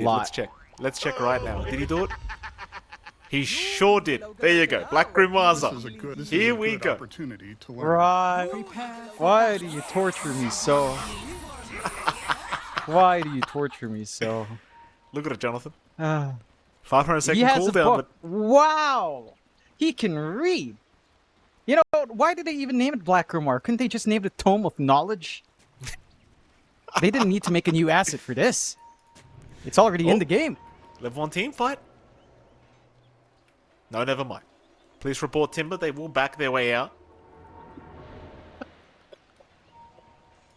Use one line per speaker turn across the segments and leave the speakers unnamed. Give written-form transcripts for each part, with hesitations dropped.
lot.
Let's check. Let's check right now. Did he do it? He sure did. There you go. Black Grimoire's up. Here we go.
Right. Why do you torture me so? Why do you torture me so?
Look at it, Jonathan.
500
500-second cooldown, but...
Wow! He can read! You know, why did they even name it Black Grimoire? Couldn't they just name it Tome of Knowledge? They didn't need to make a new asset for this. It's already in the game.
Level 1 team fight? No, never mind. Please report Timber. They will back their way out.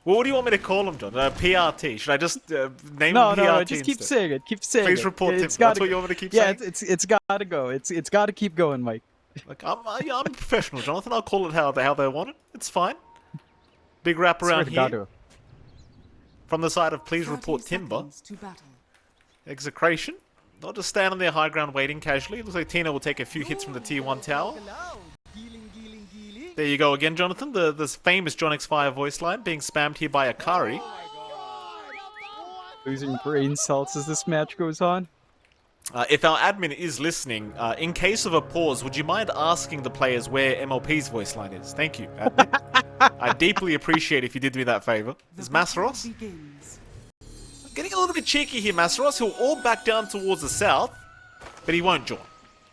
Well, what do you want me to call them, John? PRT. Should I just name them PRT
No, just keep
instead?
saying it. Keep saying it.
Please report Timber. That's what you want me to keep
saying?
saying?
Yeah, it's gotta go. It's gotta keep going, Mike.
Like, I'm a professional, Jonathan. I'll call it how they want it. It's fine. Big wrap around here. From the side of Please Report Timber. Execration. They'll just stand on their high ground waiting casually. It looks like Tina will take a few hits from the Tier 1 tower. There you go again, Jonathan. The famous John X Fire voice line being spammed here by Akari.
Losing brain cells as this match goes on.
If our admin is listening, in case of a pause, would you mind asking the players where MLP's voice line is? Thank you, admin. I deeply appreciate if you did me that favor. Is Masaros? Getting a little bit cheeky here, Masaros. He'll all back down towards the south, but he won't join.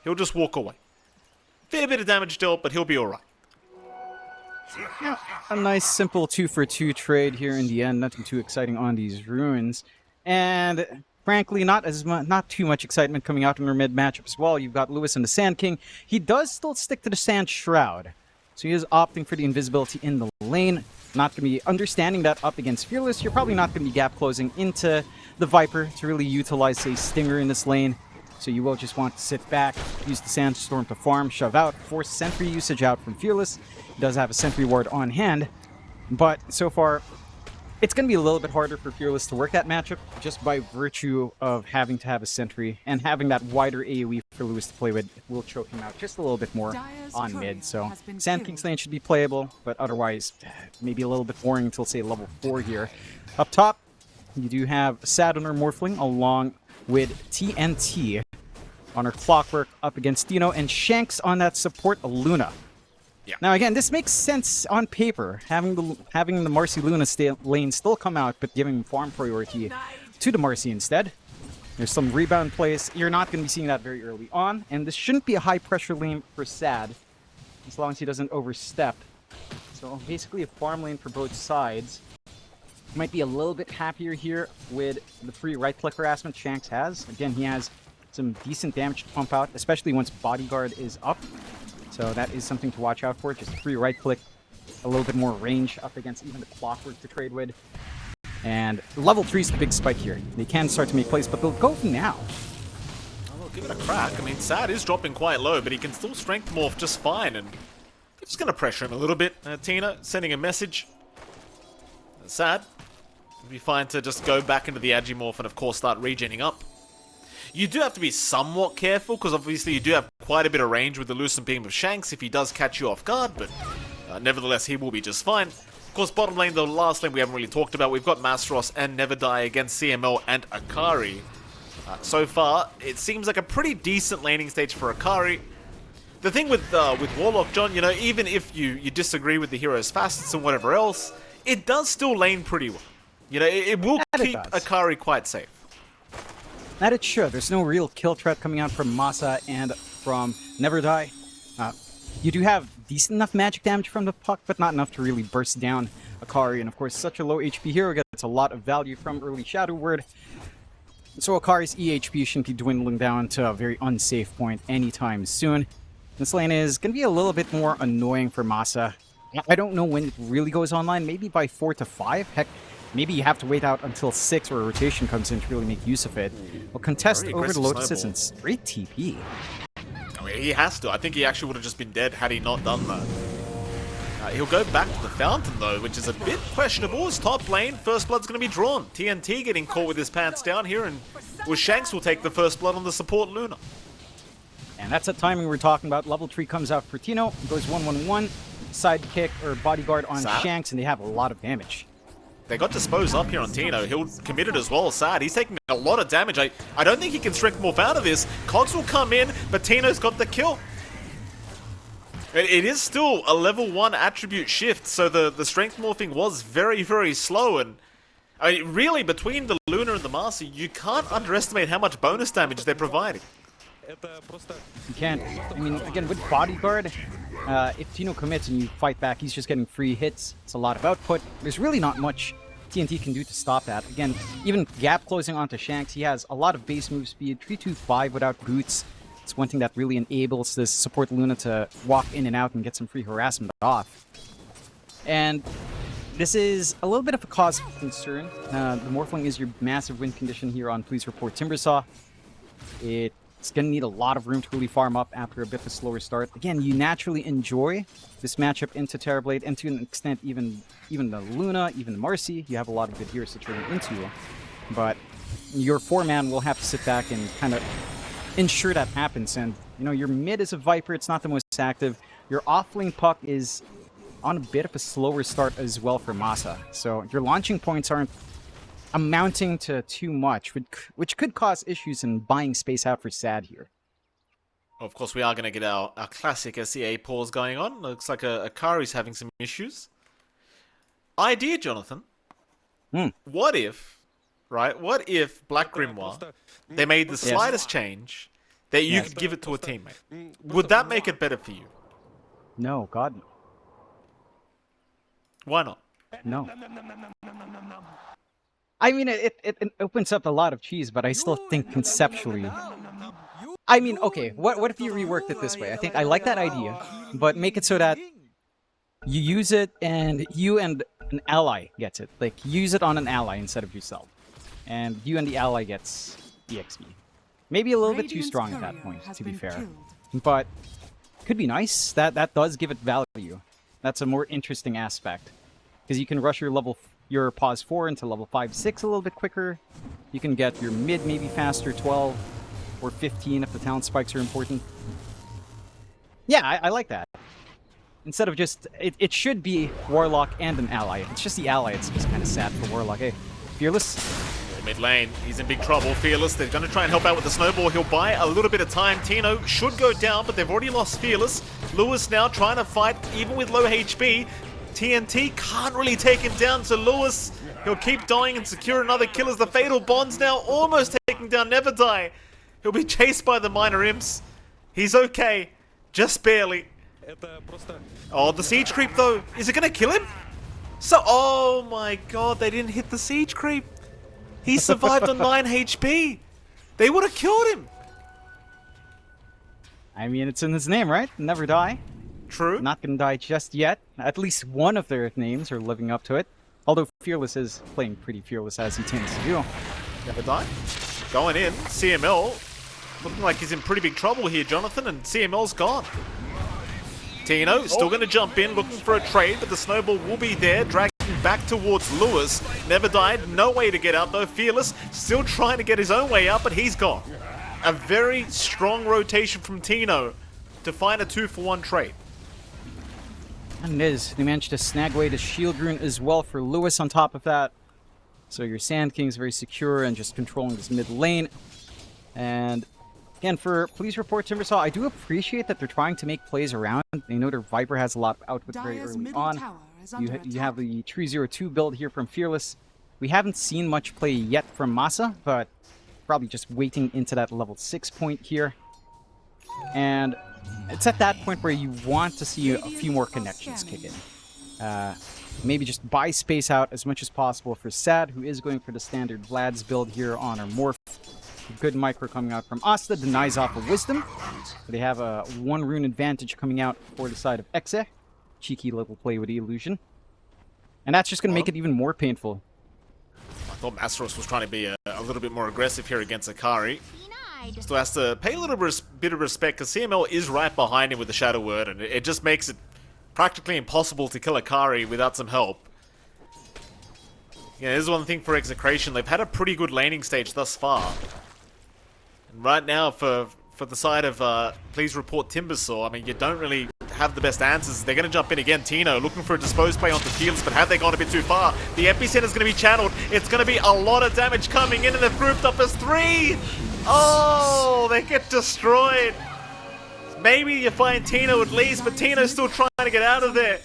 He'll just walk away. Fair bit of damage dealt, but he'll be alright.
A nice simple 2-for-2 trade here in the end. Nothing too exciting on these ruins. And frankly, not too much excitement coming out in their mid matchup as well. You've got Lewis and the Sand King. He does still stick to the Sand Shroud. So he is opting for the invisibility in the lane. Not going to be understanding that up against Fearless. You're probably not going to be gap closing into the Viper to really utilize, say, Stinger in this lane. So you will just want to sit back, use the Sandstorm to farm, shove out, force Sentry usage out from Fearless. He does have a Sentry ward on hand. But so far, it's going to be a little bit harder for Fearless to work that matchup just by virtue of having to have a Sentry and having that wider AoE for Lewis to play with will choke him out just a little bit more on mid. So Sand King's lane should be playable, but otherwise maybe a little bit boring until, say, level 4 here. Up top, you do have Saturn Morphling along with TNT on her Clockwork up against Dino and Shanks on that support Luna.
Yeah.
Now again, this makes sense on paper, having the Marcy Luna lane still come out, but giving farm priority to the Marcy instead. There's some rebound plays. You're not going to be seeing that very early on, and this shouldn't be a high pressure lane for Sad, as long as he doesn't overstep. So basically a farm lane for both sides. Might be a little bit happier here with the free right click harassment Shanks has. Again, he has some decent damage to pump out, especially once Bodyguard is up. So that is something to watch out for. Just free right click, a little bit more range up against even the Clockwork to trade with. And level 3 is the big spike here. They can start to make plays, but they'll go now.
Oh, give it a crack. I mean, Sad is dropping quite low, but he can still strength morph just fine. And just going to pressure him a little bit. Tina sending a message. Sad. It'd be fine to just go back into the Agimorph and, of course, start regening up. You do have to be somewhat careful, because obviously you do have quite a bit of range with the Lucent Beam of Shanks if he does catch you off guard, but nevertheless, he will be just fine. Of course, bottom lane, the last lane we haven't really talked about, we've got Masteros and Never Die against CML and Akari. So far, it seems like a pretty decent laning stage for Akari. The thing with Warlock, John, you know, even if you disagree with the hero's facets and whatever else, it does still lane pretty well. You know, it will keep Akari quite safe.
That it should. There's no real kill threat coming out from Masa and from Never Die. You do have decent enough magic damage from the puck, but not enough to really burst down Akari. And of course, such a low HP hero gets a lot of value from early Shadow Word. So Akari's EHP shouldn't be dwindling down to a very unsafe point anytime soon. This lane is going to be a little bit more annoying for Masa. I don't know when it really goes online, maybe by 4 to 5. Heck, maybe you have to wait out until 6 or a rotation comes in to really make use of it. Well, contest over the Lotuses and straight TP.
I mean, he has to. I think he actually would have just been dead had he not done that. He'll go back to the Fountain, though, which is a bit questionable. His top lane, First Blood's going to be drawn. TNT getting caught with his pants down here, and Shanks will take the First Blood on the support Luna.
And that's the timing we're talking about. Level 3 comes out for Tino, goes 1-1-1. Sidekick or Bodyguard on Shanks, and they have a lot of damage.
They got disposed up here on Tino. He'll commit it as well. Sad. He's taking a lot of damage. I don't think he can strength morph out of this. Cogs will come in, but Tino's got the kill. It is still a level 1 attribute shift, so the strength morphing was very, very slow. And I mean, really, between the Luna and the Master, you can't underestimate how much bonus damage they're providing.
You can't. I mean, again, with Bodyguard, if Tino commits and you fight back, he's just getting free hits. It's a lot of output. There's really not much TNT can do to stop that. Again, even gap closing onto Shanks, he has a lot of base move speed, 325 without boots. It's one thing that really enables this support Luna to walk in and out and get some free harassment off. And this is a little bit of a cause for concern. The Morphling is your massive win condition here on PlsReportTimber. It's going to need a lot of room to really farm up after a bit of a slower start. Again, you naturally enjoy this matchup into Terrorblade, and to an extent even the Luna, even the Marcy. You have a lot of good heroes to turn into. But your 4-man will have to sit back and kind of ensure that happens. And, you know, your mid is a Viper. It's not the most active. Your offlane Puck is on a bit of a slower start as well for Masa. So your launching points aren't amounting to too much, which could cause issues in buying space out for Sad here.
Of course, we are going to get our classic SEA pause going on. Looks like Akari's having some issues. Idea, Jonathan. What if, right? What if Black Grimoire, they made the slightest change that you could give it to a teammate? Would that make it better for you?
No, God, no.
Why not?
No. I mean, it opens up a lot of cheese, but I still think conceptually... I mean, okay, what if you reworked it this way? I think I like that idea, but make it so that you use it and you and an ally gets it. Like, use it on an ally instead of yourself. And you and the ally gets EXP. Maybe a little bit too strong at that point, to be fair. But could be nice. That does give it value. That's a more interesting aspect. Because you can rush your pause 4 into level 5, 6 a little bit quicker. You can get your mid maybe faster, 12 or 15 if the talent spikes are important. Yeah, I like that. Instead of just... It should be Warlock and an ally. If it's just the ally, it's just kind of sad for Warlock. Hey, Fearless?
Mid lane, he's in big trouble. Fearless, they're going to try and help out with the snowball. He'll buy a little bit of time. Tino should go down, but they've already lost Fearless. Lewis now trying to fight, even with low HP. TNT can't really take him down, so Lewis, he'll keep dying and secure another kill as the Fatal Bond's now almost taking down Never Die. He'll be chased by the Minor Imps. He's okay, just barely. Oh, the Siege Creep though, is it going to kill him? So, oh my god, they didn't hit the Siege Creep. He survived on 9 HP. They would have killed him.
I mean, it's in his name, right? Never Die.
True.
Not gonna die just yet. At least one of their names are living up to it. Although Fearless is playing pretty fearless as he tends to do.
Never Die. Going in. CML looking like he's in pretty big trouble here, Jonathan, and CML's gone. Tino still going to jump in, looking for a trade, but the snowball will be there, dragging back towards Lewis. Never Died, no way to get out though. Fearless still trying to get his own way out, but he's gone. A very strong rotation from Tino to find a 2-for-1 trade.
And it is. They managed to snag away the shield rune as well for Lewis on top of that. So your Sand King's very secure and just controlling this mid lane. And again, for PlsReportTimber, I do appreciate that they're trying to make plays around. They know their Viper has a lot of output very early on. You have the True 02 build here from Fearless. We haven't seen much play yet from Masa, but probably just waiting into that level 6 point here. And it's at that point where you want to see a few more connections kick in. Maybe just buy space out as much as possible for Sad, who is going for the standard Vlad's build here on her Morph. Good micro coming out from Asta, denies off of Wisdom. They have a 1 rune advantage coming out for the side of Exe. Cheeky little play with the illusion. And that's just going to make it even more painful.
I thought Masteros was trying to be a little bit more aggressive here against Akari. Still has to pay a little bit of respect because CML is right behind him with the Shadow Word, and it just makes it practically impossible to kill Akari without some help. Yeah, this is one thing for Execration. They've had a pretty good laning stage thus far. And right now, for the side of PlsReportTimber, I mean, you don't really have the best answers. They're going to jump in again. Tino looking for a disposed play onto Fields, but have they gone a bit too far? The epicenter is going to be channeled. It's going to be a lot of damage coming in, and they've grouped up as 3. Oh, they get destroyed. Maybe you find Tino at least, but Tino's still trying to get out of there.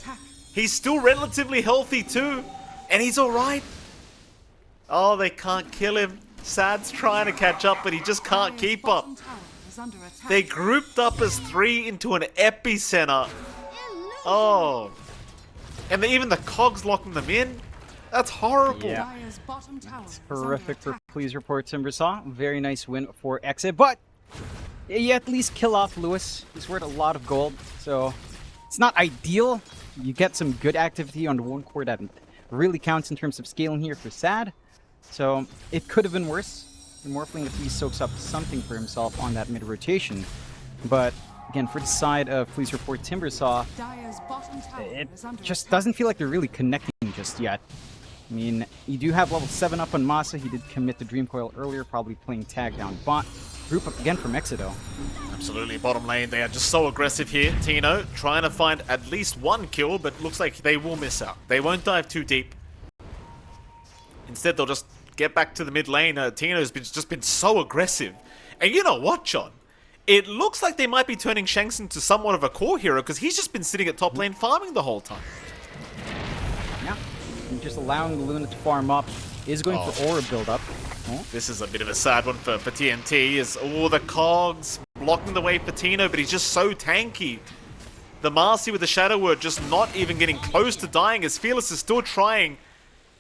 He's still relatively healthy too, and he's alright. Oh, they can't kill him. Sad's trying to catch up, but he just can't keep up. They grouped up as 3 into an epicenter. Oh. And even the cogs locking them in? That's horrible.
Yeah. It's horrific for PlsReportTimber. Very nice win for Exit, but you at least kill off Lewis. He's worth a lot of gold, so it's not ideal. You get some good activity on the one core that really counts in terms of scaling here for Sad. So it could have been worse. The Morphling at least soaks up something for himself on that mid-rotation. But again, for the side of PlsReportTimber, it just doesn't feel like they're really connecting just yet. I mean, you do have level 7 up on Masa. He did commit the Dream Coil earlier, probably playing tag down bot. Group up again from Exido.
Absolutely, bottom lane, they are just so aggressive here. Tino trying to find at least 1 kill, but looks like they will miss out. They won't dive too deep. Instead, they'll just get back to the mid lane. Tino's just been so aggressive. And you know what, John? It looks like they might be turning Shanks into somewhat of a core hero, because he's just been sitting at top lane farming the whole time.
Yeah, and just allowing the Luna to farm up. Is going for aura build-up. Oh.
This is a bit of a sad one for TNT, is all the cogs blocking the way for Tino, but he's just so tanky. The Marcy with the Shadow Word just not even getting close to dying, as Fearless is still trying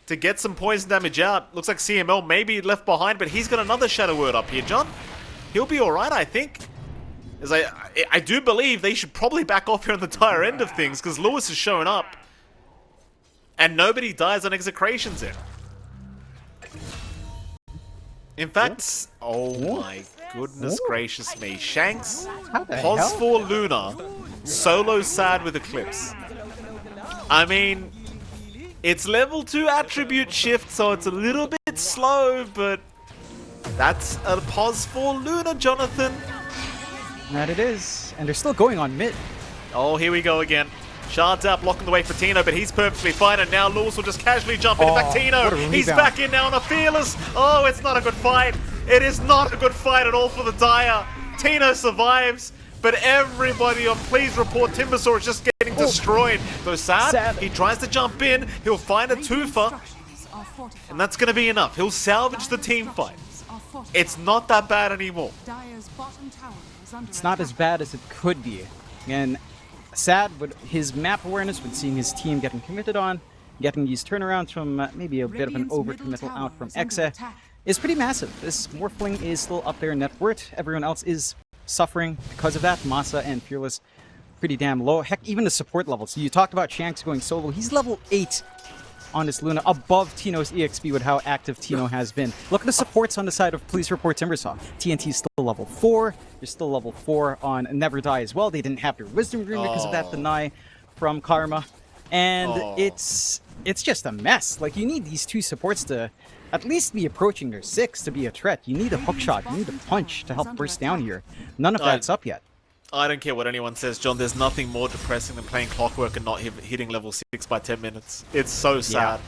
to get some poison damage out. Looks like CML may be left behind, but he's got another Shadow Word up here, John. He'll be alright, I think. As I do believe they should probably back off here on the dire end of things, because Lewis is showing up. And nobody dies on Execrations here. In fact, oh my goodness gracious me. Shanks, pos for Luna, solo Sad with Eclipse. I mean, it's level 2 attribute shift, so it's a little bit slow, but that's a pos for Luna, Jonathan.
That it is. And they're still going on mid.
Oh, here we go again. Shard's out blocking the way for Tino, but he's perfectly fine, and now Lewis will just casually jump in. In fact, Tino, he's back in now on a Fearless. Oh, it's not a good fight. It is not a good fight at all for the Dire. Tino survives, but everybody on PlsReportTimber is just getting destroyed. Though Sad, he tries to jump in, he'll find a twofer, and that's going to be enough. He'll salvage the team fight. It's not that bad anymore.
It's not as bad as it could be. And Sad, with his map awareness, with seeing his team getting committed on, getting these turnarounds from maybe a bit of an overcommittal out from Exe, is pretty massive. This Morphling is still up there in net worth. Everyone else is suffering because of that. Masa and Fearless pretty damn low. Heck, even the support levels. So you talked about Shanks going solo. He's level 8 on this Luna, above Tino's EXP with how active Tino has been. Look at the supports on the side of PlsReportTimber. TNT is still level 4. They're still level 4 on Never Die as well. They didn't have their Wisdom Rune because of that deny from Karma. And it's just a mess. Like, you need these 2 supports to at least be approaching their 6 to be a threat. You need a hookshot. You need a punch to help burst down here. None of that's up yet.
I don't care what anyone says, John. There's nothing more depressing than playing Clockwork and not hitting level 6 by 10 minutes. It's so sad.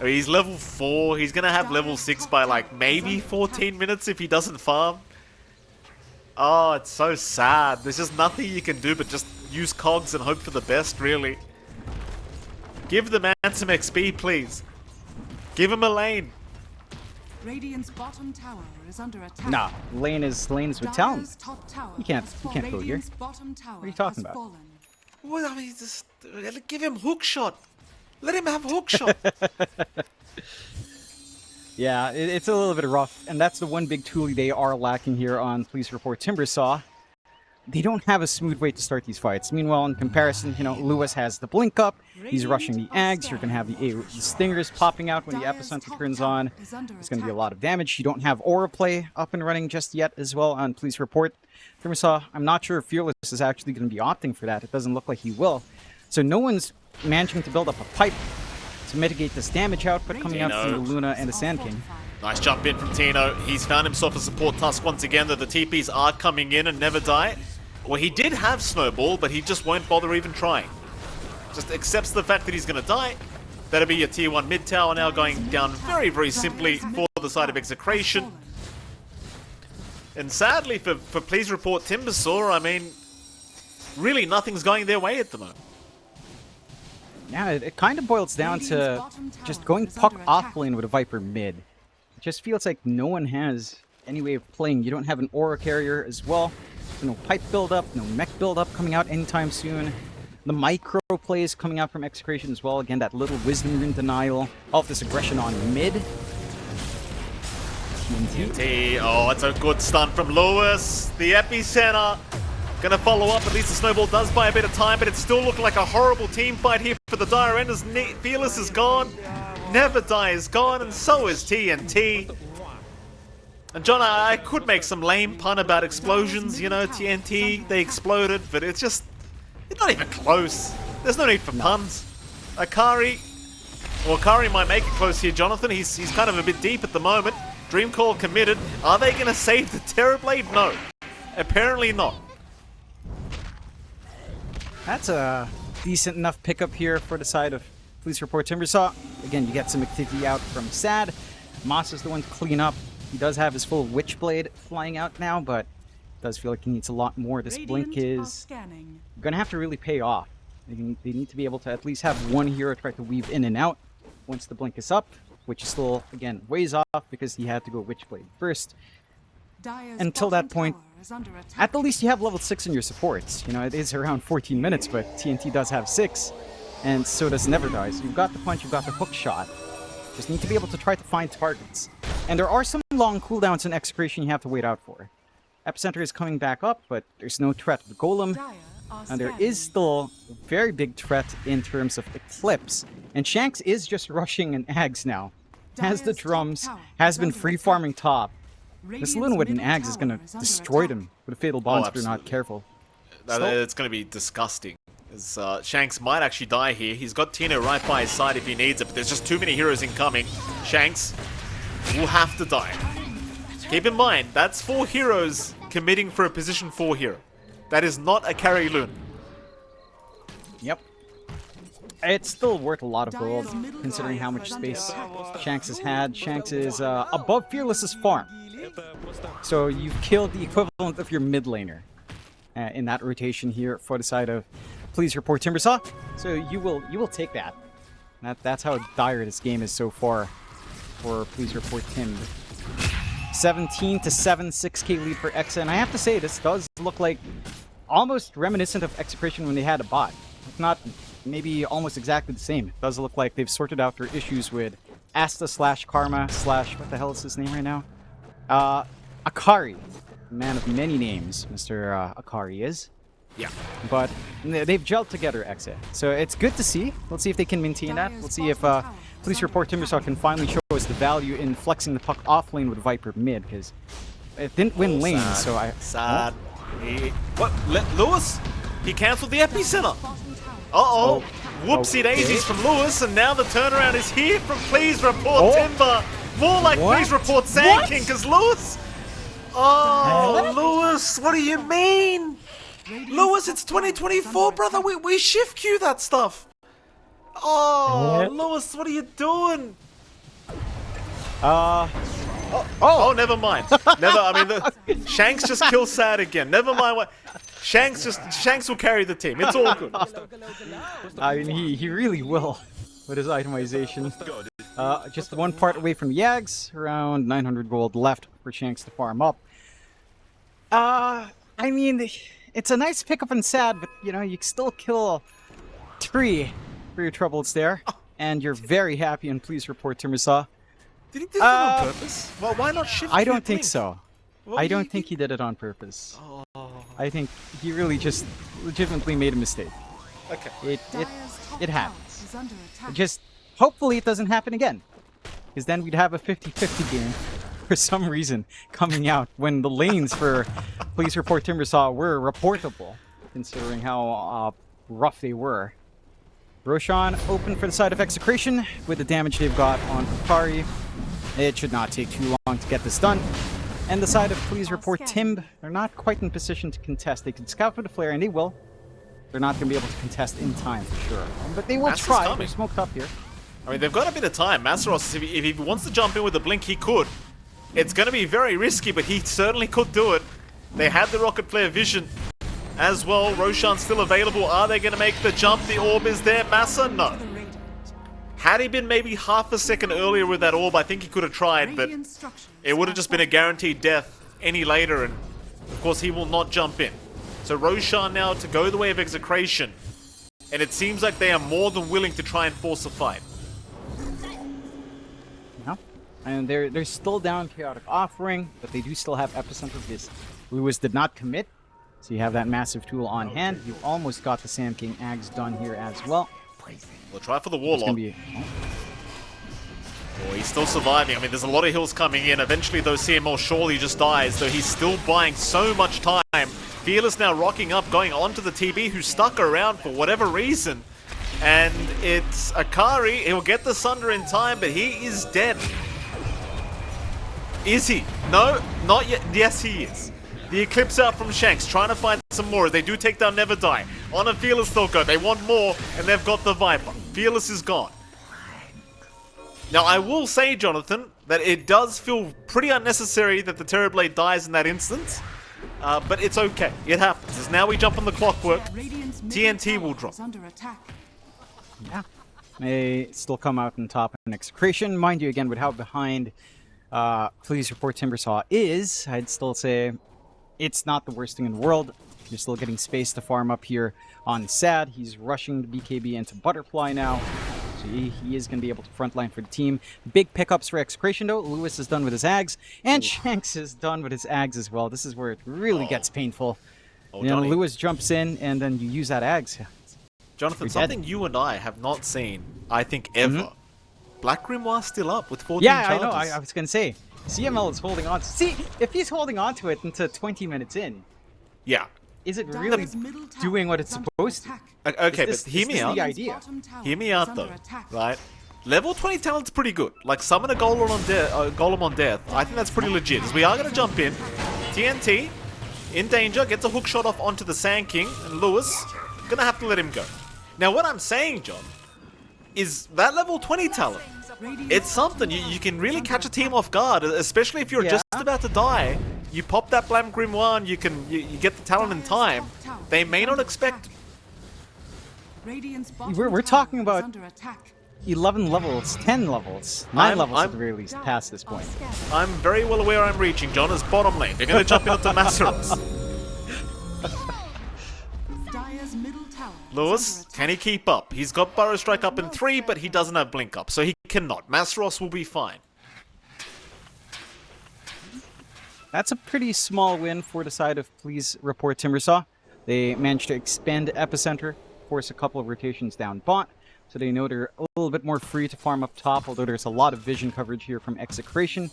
I mean, he's level 4. He's going to have level 6 by, like, maybe 14 minutes if he doesn't farm. Oh, it's so sad. There's just nothing you can do but just use cogs and hope for the best, really. Give the man some XP, please. Give him a lane.
Radiant's bottom tower is under attack.
Nah, lane is with talent. You can't go here. What are you talking about?
Well, I mean, just give him hookshot. Let him have hookshot.
Yeah, it's a little bit rough, and that's the one big tool they are lacking here on PlsReportTimber. They don't have a smooth way to start these fights. Meanwhile, in comparison, you know, Lewis has the blink up, he's rushing the Ags, you're going to have the Stingers popping out when the Epicenter turns on. There's going to be a lot of damage. You don't have Aura play up and running just yet as well on PlsReportTimber. I'm not sure if Fearless is actually going to be opting for that. It doesn't look like he will. So no one's managing to build up a pipe to mitigate this damage output coming out from the Luna and the Sand King.
Nice jump in from Tino. He's found himself a support tusk once again, though the TPs are coming in and Never Die. Well, he did have Snowball, but he just won't bother even trying. Just accepts the fact that he's going to die. That'll be a tier 1 mid tower now going down very, very simply for the side of Execration. And sadly for Please Report Timber, I mean, really nothing's going their way at the moment.
Yeah, it kind of boils down to just going puck off lane with a Viper mid. It just feels like no one has any way of playing. You don't have an aura carrier as well. No pipe build-up, no mech build-up coming out anytime soon. The micro plays coming out from Execration as well. Again, that little wisdom rune denial. All of this aggression on mid.
TNT. Oh, it's a good stun from Lewis. The epicenter. Gonna follow up. At least the snowball does buy a bit of time, but it still looked like a horrible team fight here for the Dire Enders. Fearless is gone. Never Die is gone, and so is TNT. And John, I could make some lame pun about explosions, you know, TNT, they exploded, but it's not even close. There's no need for puns. Akari might make it close here, Jonathan. He's kind of a bit deep at the moment. Dream Call committed. Are they going to save the Terrorblade? No. Apparently not.
That's a decent enough pickup here for the side of Please Report Timber. So, again, you get some activity out from Sad. Moss is the one to clean up. He does have his full Witchblade flying out now, but it does feel like he needs a lot more. This blink is going to have to really pay off. They need to be able to at least have one hero try to weave in and out once the blink is up, which is still, again, ways off because he had to go Witchblade first. Until that point, at the least you have level 6 in your supports. You know, it is around 14 minutes, but TNT does have 6, and so does Never Die. So you've got the punch, you've got the hook shot. Just need to be able to try to find targets. And there are some long cooldowns in Execration you have to wait out for. Epicenter is coming back up, but there's no threat of the Golem. And there is still a very big threat in terms of Eclipse. And Shanks is just rushing an Ags now. Has the drums, has been free farming top. This Luna with an Ags is going to destroy them with a Fatal Bonds if you're not careful.
It's going to be disgusting. As, Shanks might actually die here. He's got Tino right by his side if he needs it, but there's just too many heroes incoming. Shanks will have to die. Keep in mind, that's 4 heroes committing for a position 4 hero. That is not a carry loon.
Yep. It's still worth a lot of gold, considering how much space Shanks has had. Shanks is above Fearless's farm. So you've killed the equivalent of your mid laner in that rotation here for the side of Please Report Timbersaw. So you will take that. That's how dire this game is so far for Please Report Tim. 17-7, 6k lead for Exa, and I have to say this does look like almost reminiscent of Execration when they had a bot. If not, maybe almost exactly the same. It does look like they've sorted out their issues with Asta / Karma / what the hell is his name right now? Akari. Man of many names, Mr. Akari is.
Yeah.
But they've gelled together, Exa. So it's good to see. Let's see if they can maintain that. Let's see if Please Report Timbersaw can finally show us the value in flexing the puck off lane with Viper mid, because it didn't win lane, so I...
Sad. What? Lewis? He cancelled the epicenter. Uh-oh. Whoopsie daisies from Lewis, and now the turnaround is here from Please Report Timber. More like Please Report Sand King, because Lewis... Oh, Lewis, what do you mean? Lewis, it's 2024, brother. We shift queue that stuff. Oh, Lewis, what are you doing? Oh, never mind. Shanks just kills Sad again. Never mind what. Shanks will carry the team. It's all good.
I mean, he really will with his itemization. Just one part away from Yags, around 900 gold left for Shanks to farm up. I mean, it's a nice pickup and Sad, but you know, you still kill 3 for your troubles there, and you're very happy and Please Report Timbersaw.
Did he do that on purpose? Well, why not shift?
I don't think so. Well, I don't think he did it on purpose.
Oh.
I think he really just legitimately made a mistake.
Okay.
It happens. Just hopefully it doesn't happen again, because then we'd have a 50-50 game for some reason coming out when the lanes for Please Report Timbersaw were reportable, considering how rough they were. Roshan open for the side of Execration with the damage they've got on Akari. It should not take too long to get this done. And the side of PlsReportTimber, they're not quite in position to contest. They can scout for the flare, and they will. They're not going to be able to contest in time for sure. But they will
Master's
try.
coming.
They're smoked up here.
I mean, they've got a bit of time. Masteros, if he wants to jump in with a blink, he could. It's going to be very risky, but he certainly could do it. They had the rocket flare vision as well. Roshan's still available. Are they going to make the jump? The orb is there. Massa? No. Had he been maybe half a second earlier with that orb, I think he could have tried, but it would have just been a guaranteed death any later, and of course he will not jump in. So Roshan now to go the way of Execration, and it seems like they are more than willing to try and force a fight.
Yeah. And they're still down Chaotic Offering, but they do still have Epicenter because Lewis did not commit. So you have that massive tool on hand. You almost got the Sand King Ags done here as well.
We'll try for the Warlock. Oh, he's still surviving. I mean, there's a lot of heals coming in. Eventually, though, CML surely just dies, though he's still buying so much time. Fearless now rocking up, going onto the TB, who stuck around for whatever reason. And it's Akari. He'll get the Sunder in time, but he is dead. Is he? No, not yet. Yes, he is. The Eclipse out from Shanks, trying to find some more. They do take down Never Die. On a Fearless they'll go. They want more, and they've got the Viper. Fearless is gone. Now, I will say, Jonathan, that it does feel pretty unnecessary that the Terrorblade dies in that instance. But it's okay. It happens. As now we jump on the clockwork, TNT will drop.
Yeah. They still come out on top in Execration. Mind you, again, with how behind PlsReportTimber Saw is, I'd still say it's not the worst thing in the world. You're still getting space to farm up here on Sad. He's rushing the BKB into Butterfly now. So he is going to be able to frontline for the team. Big pickups for Execration, though. Lewis is done with his Ags, and Shanks is done with his Ags as well. This is where it really gets painful. You know, Lewis jumps in, and then you use that Ags.
Jonathan, something you and I have not seen, I think, ever. Black Grimoire still up with 14
charges.
Yeah,
I know. I was going to say, CML is holding on. See, if he's holding on to it into 20 minutes in,
yeah,
is it really doing what it's supposed to?
Okay, but hear me out.
The idea.
Hear me out, though. Right? Level 20 talent's pretty good. Like, summon a golem on death. I think that's pretty legit. As we are going to jump in. TNT, in danger, gets a hook shot off onto the Sand King, and Lewis, going to have to let him go. Now, what I'm saying, John, is that level 20 talent, it's something. You can really catch a team off guard, especially if you're just about to die. You pop that Black Grimoire and you get the talent in time. They may not expect.
We're talking about 11 levels, 10 levels, 9 levels at the very least past this point.
I'm very well aware I'm reaching, John, as bottom lane. They're going to jump into Masteros. Lewis, can he keep up? He's got Burrow Strike up in 3, but he doesn't have Blink up, so he cannot. Masteros will be fine.
That's a pretty small win for the side of PlsReportTimber Saw. They managed to expand Epicenter, force a couple of rotations down bot, so they know they're a little bit more free to farm up top, although there's a lot of vision coverage here from Execration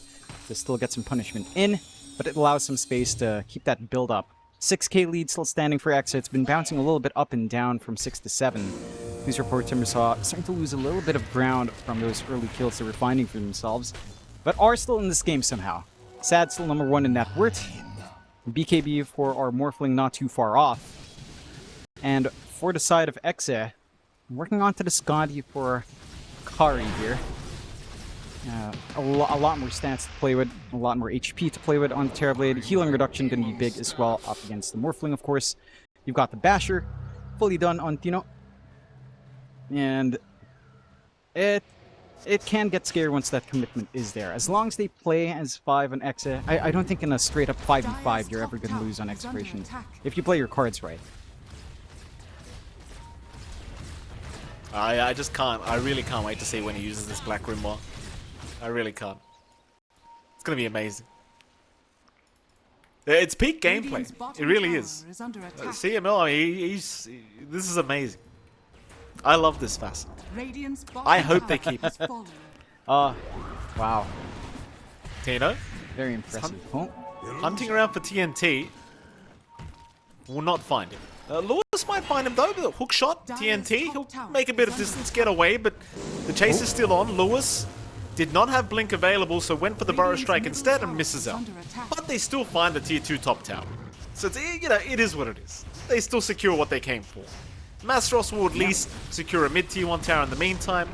to still get some punishment in, but it allows some space to keep that build up. 6k lead still standing for Exa. It's been bouncing a little bit up and down from 6 to 7. PlsReportTimber Saw starting to lose a little bit of ground from those early kills they were finding for themselves, but are still in this game somehow. Sad still number 1 in net worth. BKB for our Morphling not too far off. And for the side of Exa, I'm working onto the Skadi for Kari here. A lot more stats to play with, a lot more HP to play with on the Terrorblade. Healing reduction going to be big as well up against the Morphling, of course. You've got the Basher, fully done on Tino. And it can get scary once that commitment is there. As long as they play as 5 on Exa, I don't think in a straight up 5v5 you're ever going to lose on Execration. If you play your cards right.
I just can't. I really can't wait to see when he uses this Black Grimoire. I really can't. It's going to be amazing. It's peak gameplay. It really is. CML, I mean, this is amazing. I love this facet. I hope they keep it.
Wow.
Tino?
Very impressive.
Hunting around for TNT. Will not find him. Lewis might find him though, with a hook shot, TNT. He'll make a bit of distance, get away, but the chase is still on. Lewis did not have Blink available, so went for the Burrow Strike instead and misses out. But they still find the tier 2 top tower. So, it's, you know, it is what it is. They still secure what they came for. Masteros will at least secure a mid tier 1 tower in the meantime.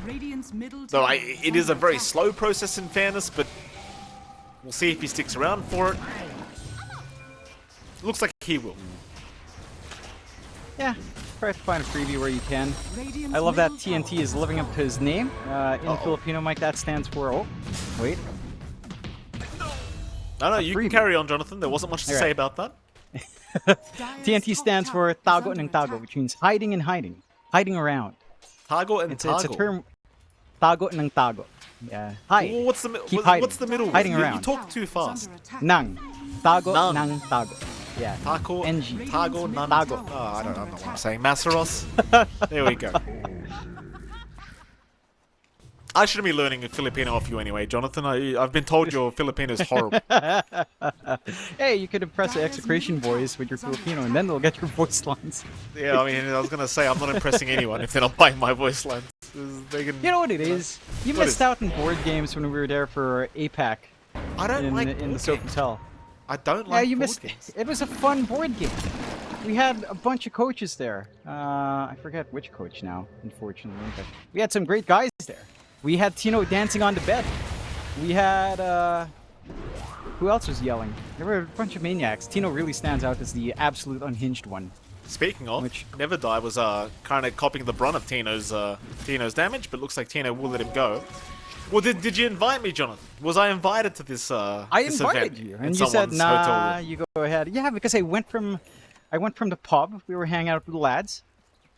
Though it is a very slow process in fairness, but we'll see if he sticks around for it. Looks like he will.
Yeah, try to find a freebie where you can. I love that TNT is living up to his name. In Filipino, Mike, that stands for... Oh, wait.
No, you can carry on, Jonathan. There wasn't much to say about that.
TNT stands for Tago ng Tago, which means hiding and hiding. Hiding around.
Tago and Tago.
It's a term... Tago ng Tago. Yeah. Hide.
Well, what's the middle?
Hiding around.
You talk too fast.
Nang. Tago
Nang.
ng Tago. Yeah.
Taco.
NG.
Tago. Nan.
Tago.
Oh, I don't know what I'm saying. Masteros. There we go. I shouldn't be learning Filipino off you anyway, Jonathan. I've been told your Filipino is horrible.
Hey, you could impress the Execration boys with your Filipino, and then they'll get your voice lines.
Yeah, I mean, I was going to say, I'm not impressing anyone if they're not buying my voice lines. They can...
You know what it is? You missed out on board games when we were there for APAC.
I don't like
in the Sofitel.
I don't like
you
board
missed
games.
It was a fun board game. We had a bunch of coaches there. I forget which coach now, unfortunately. But we had some great guys there. We had Tino dancing on the bed. We had, who else was yelling? There were a bunch of maniacs. Tino really stands out as the absolute unhinged one.
Speaking of, Never Die was kind of copying the brunt of Tino's damage, but looks like Tino will let him go. Well, did you invite me, Jonathan? Was I invited to this
I invited you, and you said, nah, you go ahead. Yeah, because I went from the pub. We were hanging out with the lads.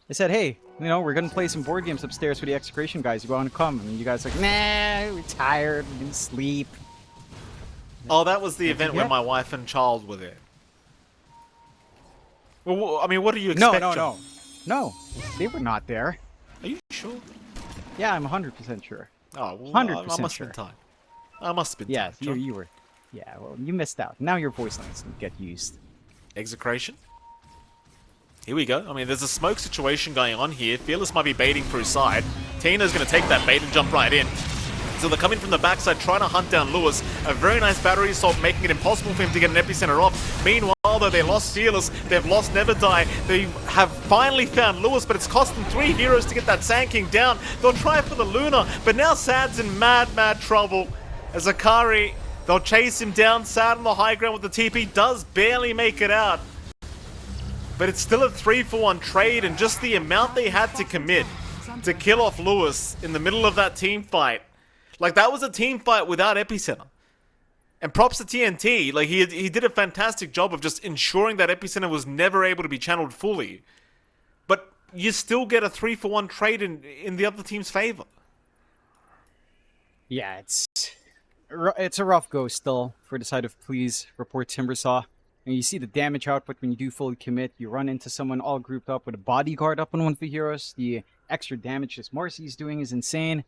I said, hey, you know, we're going to play some board games upstairs with the Execration guys. You want to come? And you guys like, nah, we're tired. We didn't sleep.
Oh, that was the event where my wife and child were there. Well, I mean, what do you expect?
No, they were not there.
Are you sure?
Yeah, I'm 100% sure.
Oh, well,
100%
I must
sure.
have been time. I must have been
time.
John.
you were. Yeah, well, you missed out. Now your voice lines get used.
Execration. Here we go. I mean, there's a smoke situation going on here. Fearless might be baiting for his side. Tina's going to take that bait and jump right in. So they're coming from the backside, trying to hunt down Lewis. A very nice battery assault, making it impossible for him to get an epicenter off. Meanwhile, though, they lost Fearless. They've lost Never Die. They have finally found Lewis, but it's cost them 3 heroes to get that Sand King down. They'll try for the Luna, but now Sad's in mad trouble. As Akari, they'll chase him down. Sad on the high ground with the TP, does barely make it out. But it's still a 3-for-1 trade, and just the amount they had to commit to kill off Lewis in the middle of that team fight. Like, that was a team fight without epicenter. And props to TNT, like, he did a fantastic job of just ensuring that epicenter was never able to be channeled fully. But you still get a 3-for-1 trade in the other team's favor.
Yeah, it's a rough go still for the side of PlsReportTimber. And you see the damage output when you do fully commit. You run into someone all grouped up with a bodyguard up on one of the heroes. The extra damage this Marcy is doing is insane.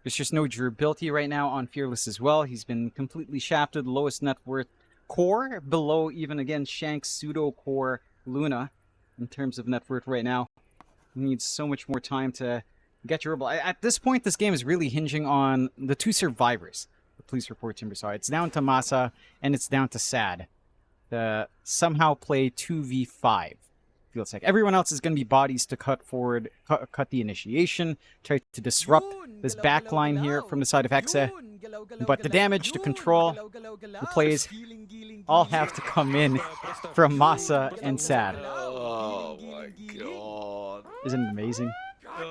There's just no durability right now on Fearless as well. He's been completely shafted. Lowest net worth core, below even, again, Shank's pseudo-core Luna in terms of net worth right now. He needs so much more time to get durable. At this point, this game is really hinging on the 2 survivors. The PlsReportTimber. It's down to Masa, and it's down to Sad. To somehow play 2v5. Feels like everyone else is going to be bodies to cut forward, cut the initiation, try to disrupt this backline here from the side of Hexa. But the damage, the control, the plays all have to come in from Masa and Sad.
Oh my god.
Isn't it amazing?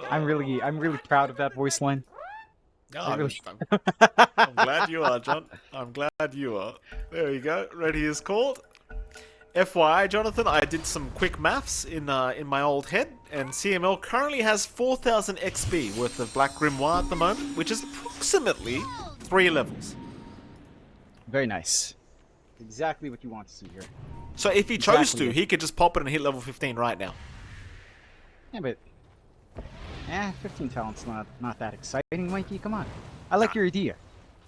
I'm really proud of that voice line.
No, I'm glad you are, John. I'm glad you are. There you go. Ready is called. FYI, Jonathan, I did some quick maths in my old head, and CML currently has 4,000 XP worth of Black Grimoire at the moment, which is approximately 3 levels.
Very nice. Exactly what you want to see here.
So if he chose to, he could just pop it and hit level 15 right now.
Yeah, but 15 talent's not that exciting, Mikey. Come on. I like your idea.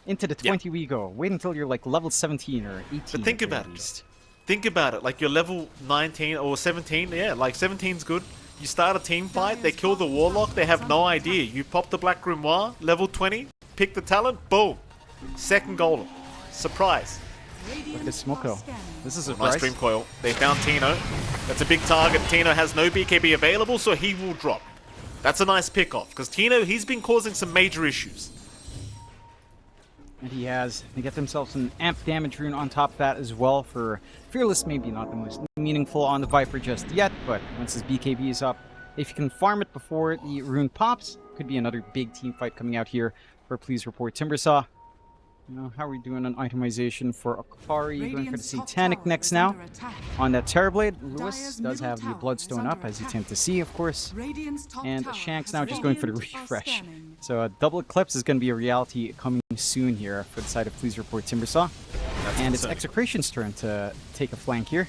Into the 20 we go. Wait until you're like level 17 or 18.
But think about it. Think about it. Like, you're level 19 or 17. Yeah, like 17's good. You start a team fight, they kill the Warlock, they have no idea. You pop the Black Grimoire, level 20, pick the talent, boom. Second golem. Surprise.
Look at this smoke though. This is a
Nice
surprise.
Dream Coil. They found Tino. That's a big target. Tino has no BKB available, so he will drop. That's a nice pick off, because Tino, he's been causing some major issues.
And they get themselves an amp damage rune on top of that as well for Fearless. Maybe not the most meaningful on the Viper just yet, but once his BKB is up, if you can farm it before the rune pops, could be another big team fight coming out here for Please Report Timbersaw. How are we doing on itemization for Akari? Going for the Satanic next now. On that Terrorblade, Lewis does have the Bloodstone up, as you tend to see, of course. And Shanks now just going for the refresh. So a double Eclipse is going to be a reality coming soon here for the side of Please Report Timbersaw. And it's Execration's turn to take a flank here.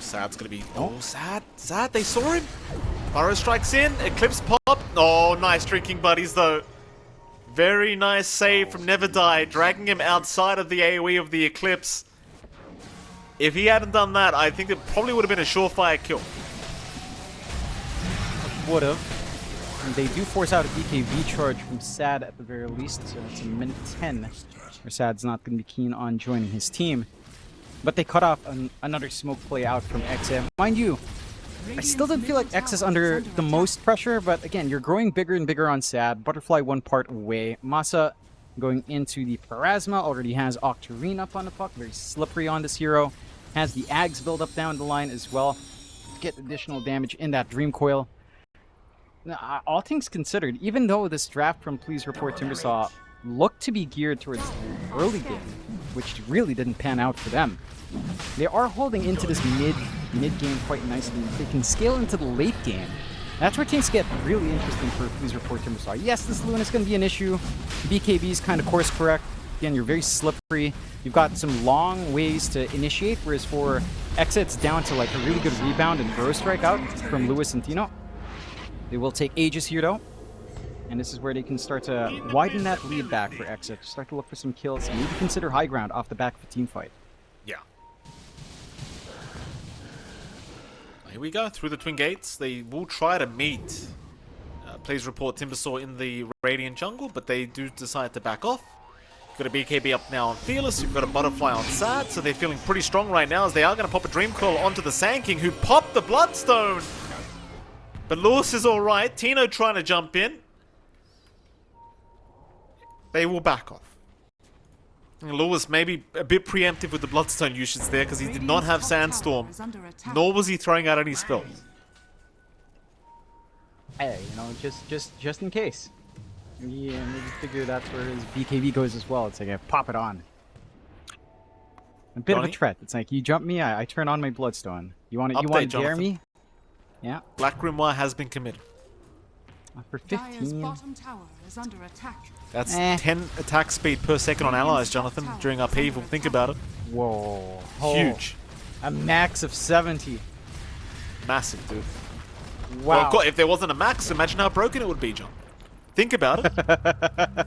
Sad's going to be... Oh, Sad. Sad, they saw him. Burrow strikes in. Eclipse pop. Oh, nice drinking buddies, though. Very nice save from Never Die, dragging him outside of the AoE of the Eclipse. If he hadn't done that, I think it probably would have been a surefire kill.
Would have. And they do force out a BKB charge from Sad at the very least, so it's a minute 10 where Sad's not going to be keen on joining his team. But they cut off another smoke play out from Exe. Mind you, I still don't feel like X is under the most pressure, but again, you're growing bigger and bigger on Sad. Butterfly one part away. Masa going into the Pharasma, already has Octarine up on the puck, very slippery on this hero. Has the Ags build up down the line as well. Get additional damage in that Dream Coil. Now, all things considered, even though this draft from Please Report Timbersaw looked to be geared towards the early game, which really didn't pan out for them, they are holding into this mid game quite nicely. If they can scale into the late game, that's where things get really interesting for Please Report Timbersaw. Yes, this Luna is going to be an issue. BKB is kind of course correct. Again, you're very slippery. You've got some long ways to initiate, whereas for X, it's down to like a really good rebound and burrow strike out from Lewis and Tino. They will take ages here though. And this is where they can start to widen that lead back for Exit. Start to look for some kills. Maybe consider high ground off the back of a team fight.
Yeah. Here we go, through the Twin Gates. They will try to meet Please Report Timbersaw in the Radiant jungle, but they do decide to back off. You've got a BKB up now on Fearless. You've got a Butterfly on Sad, so they're feeling pretty strong right now as they are going to pop a Dream Coil onto the Sand King, who popped the Bloodstone. But Lewis is alright. Tino trying to jump in. They will back off. And Lewis maybe a bit preemptive with the Bloodstone usage there because he did not have Sandstorm, nor was he throwing out any spells.
Hey, just in case. Yeah, maybe figure that's where his BKB goes as well. It's like I pop it on. A bit of a threat. It's like you jump me, I turn on my Bloodstone. You want to dare me? Yeah.
Black Grimoire has been committed.
For 15.
That's 10 attack speed per second on allies, Jonathan, during upheaval. Think about it.
Whoa.
Huge.
A max of 70.
Massive, dude.
Wow.
Well, of course, if there wasn't a max, imagine how broken it would be, John. Think about it.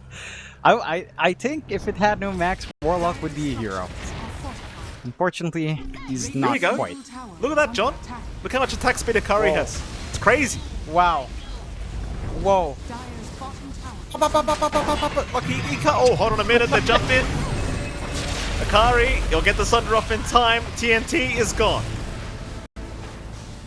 I think if it had no max, Warlock would be a hero. Unfortunately, he's not
Here we go.
quite.
Look at that, John. Look how much attack speed Akari has. It's crazy.
Wow. Whoa.
Lucky he can't. Oh, hold on a minute. They jumped in. Akari, you'll get the Sunder off in time. TNT is gone.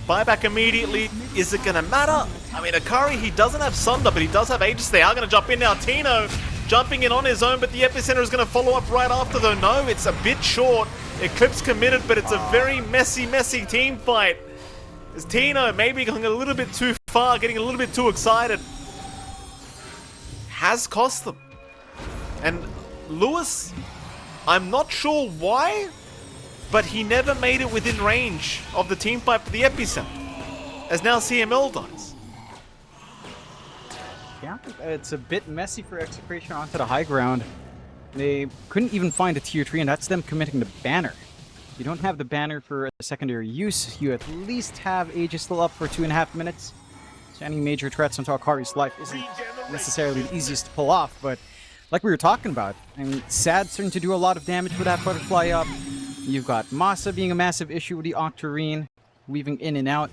Buyback immediately. Is it going to matter? I mean, Akari, he doesn't have Sunder, but he does have Aegis. They are going to jump in now. Tino jumping in on his own, but the Epicenter is going to follow up right after, though. No, it's a bit short. Eclipse committed, but it's a very messy team fight. Is Tino maybe going a little bit too far, getting a little bit too excited. Has cost them. And Lewis, I'm not sure why, but he never made it within range of the team fight for the Epicenter, as now CML dies.
Yeah, it's a bit messy for Execration onto the high ground. They couldn't even find a tier 3, and that's them committing the banner. You don't have the banner for a secondary use. You at least have Aegis still up for 2.5 minutes. So any major threats onto Akari's life isn't necessarily the easiest to pull off, but like we were talking about, I mean, Sad's starting to do a lot of damage with that Butterfly up. You've got Masa being a massive issue with the Octarine, weaving in and out.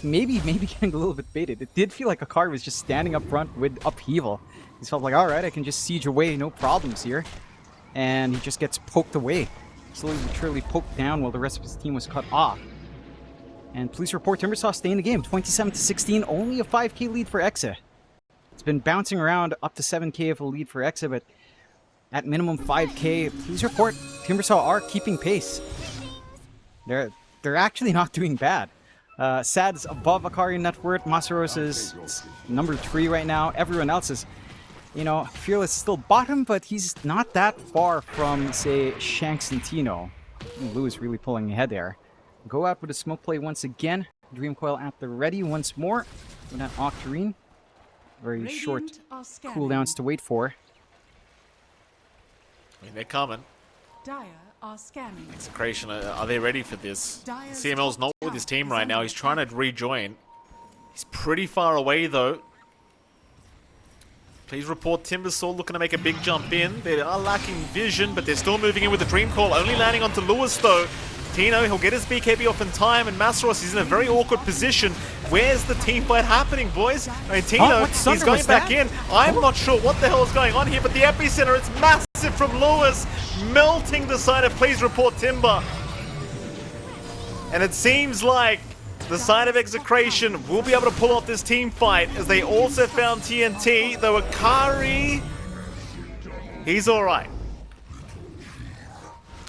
maybe getting a little bit baited. It did feel like Akari was just standing up front with upheaval. He felt like, alright, I can just siege away, no problems here. And he just gets poked away. Slowly but surely poked down while the rest of his team was cut off. And Police Report Timbersaw stay in the game. 27-16, only a 5k lead for Exa. It's been bouncing around up to 7k of a lead for Exa, but at minimum 5k, Police Report Timbersaw are keeping pace. They're actually not doing bad. Sad's above Akari in net worth. Masaros is number 3 right now. Everyone else is, you know, Fearless is still bottom, but he's not that far from, say, Shanks and Tino. Lou is really pulling ahead there. Go out with a smoke play once again. Dream Coil at the ready once more. With that Octarine. Very short cooldowns to wait for.
I mean, they're coming.
Dire are scanning.
Execration, are they ready for this?
Dire's
CML's not
top
with his
tower
team
is
right
under
now. He's trying to
attack.
rejoin. He's pretty far away, though. Please report Timbersaw looking to make a big jump in. They are lacking vision, but they're still moving in with the Dream Call, only landing onto Lewis, though. Tino, he'll get his BKB off in time, and Masaros is in a very awkward position. Where's the team fight happening, boys? I mean, Tino,
what thunder
he's going
was
back
that?
in. I'm not sure what the hell is going on here, but the epicenter, it's massive from Lewis, melting the side of Please Report Timber. And it seems like the side of Execration will be able to pull off this team fight, as they also found TNT, though Akari, he's alright.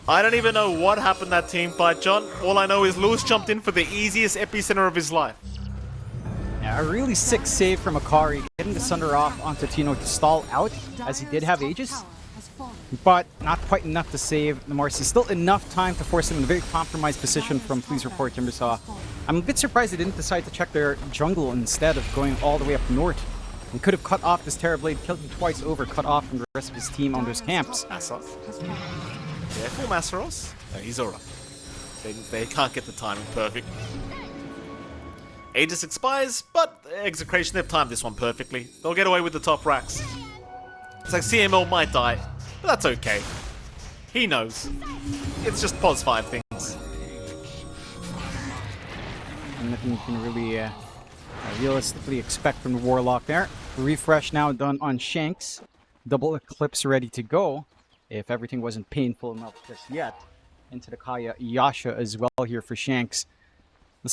I don't even know what happened that team fight, John. All I know is Lewis jumped in for the easiest epicenter of his life.
Yeah, a really sick save from Akari, getting the Sunder off onto Tino to stall out, as he did have Aegis. But not quite enough to save the Marcy. Still enough time to force him in a very compromised position from Please Report Timbersaw. I'm a bit surprised they didn't decide to check their jungle instead of going all the way up north. They could have cut off this Terrorblade, killed him twice over, cut off from the rest of his team on those camps.
Careful, Masaros. No, he's alright. They can't get the timing perfect. Aegis expires, but Execration, they've timed this one perfectly. They'll get away with the top racks. It's like CML might die, but that's okay. He knows. It's just pos 5 things.
And nothing you can really realistically expect from the Warlock there. Refresh now done on Shanks. Double Eclipse ready to go, if everything wasn't painful enough just yet. Into the Kaya Yasha as well here for Shanks. The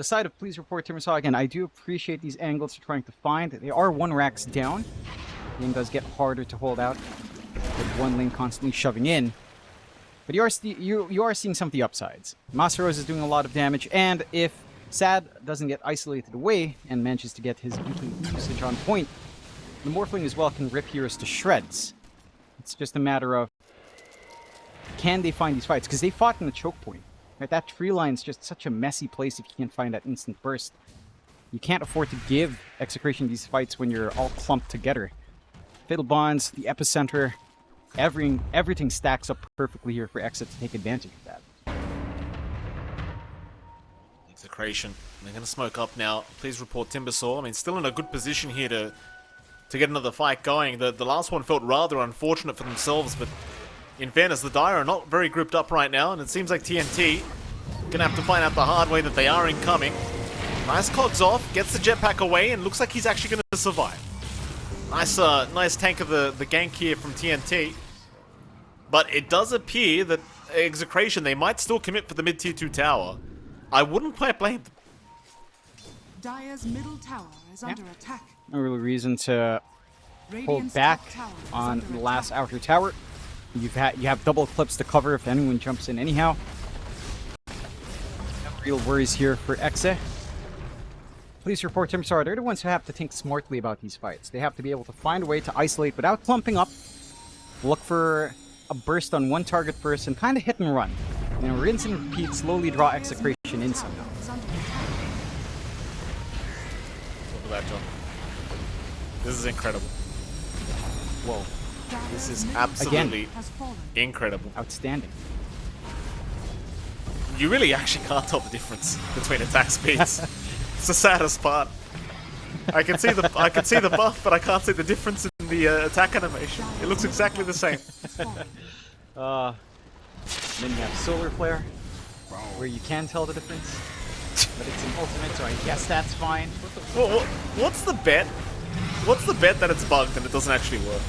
side of Please Report Timbersaw, again, I do appreciate these angles they're trying to find. They are 1 racks down. The game does get harder to hold out with one lane constantly shoving in. But you are seeing some of the upsides. Masaros is doing a lot of damage, and if Sad doesn't get isolated away and manages to get his weekly usage on point, the Morphling as well can rip heroes to shreds. It's just a matter of, can they find these fights? Because they fought in the choke point. Right? That tree line is just such a messy place if you can't find that instant burst. You can't afford to give Execration these fights when you're all clumped together. Fatal Bonds, the epicenter, everything stacks up perfectly here for Exit to take advantage of that.
Execration, they're going to smoke up now. Please report Timbersaw. I mean, still in a good position here to get another fight going. The last one felt rather unfortunate for themselves, but in fairness, the Dire are not very grouped up right now, and it seems like TNT gonna have to find out the hard way that they are incoming. Nice cogs off, gets the jetpack away, and looks like he's actually gonna survive. Nice tank of the gank here from TNT. But it does appear that Execration, they might still commit for the mid-tier 2 tower. I wouldn't quite blame them.
Dire's middle tower is under attack.
No real reason to hold
Radiant's
back
top tower is
on
under
the last
attack.
outer tower. You have double clips to cover if anyone jumps in anyhow. No real worries here for Exe. Please report Timbersaw. They're the ones who have to think smartly about these fights. They have to be able to find a way to isolate without clumping up. Look for a burst on one target first and kind of hit and run. And rinse and repeat, slowly draw Execration in somehow.
Is under attack.
Look at that, John. This is incredible.
Whoa.
This is
Dire's
absolutely
has fallen.
incredible.
Outstanding.
You really actually can't tell the difference between attack speeds. It's the saddest part. I can see the buff, but I can't see the difference in the attack animation. It looks exactly the same.
Then you have Solar Flare, where you can tell the difference. but it's an ultimate, so I guess that's fine.
Well, what's the bet? What's the bet that it's bugged and it doesn't actually work?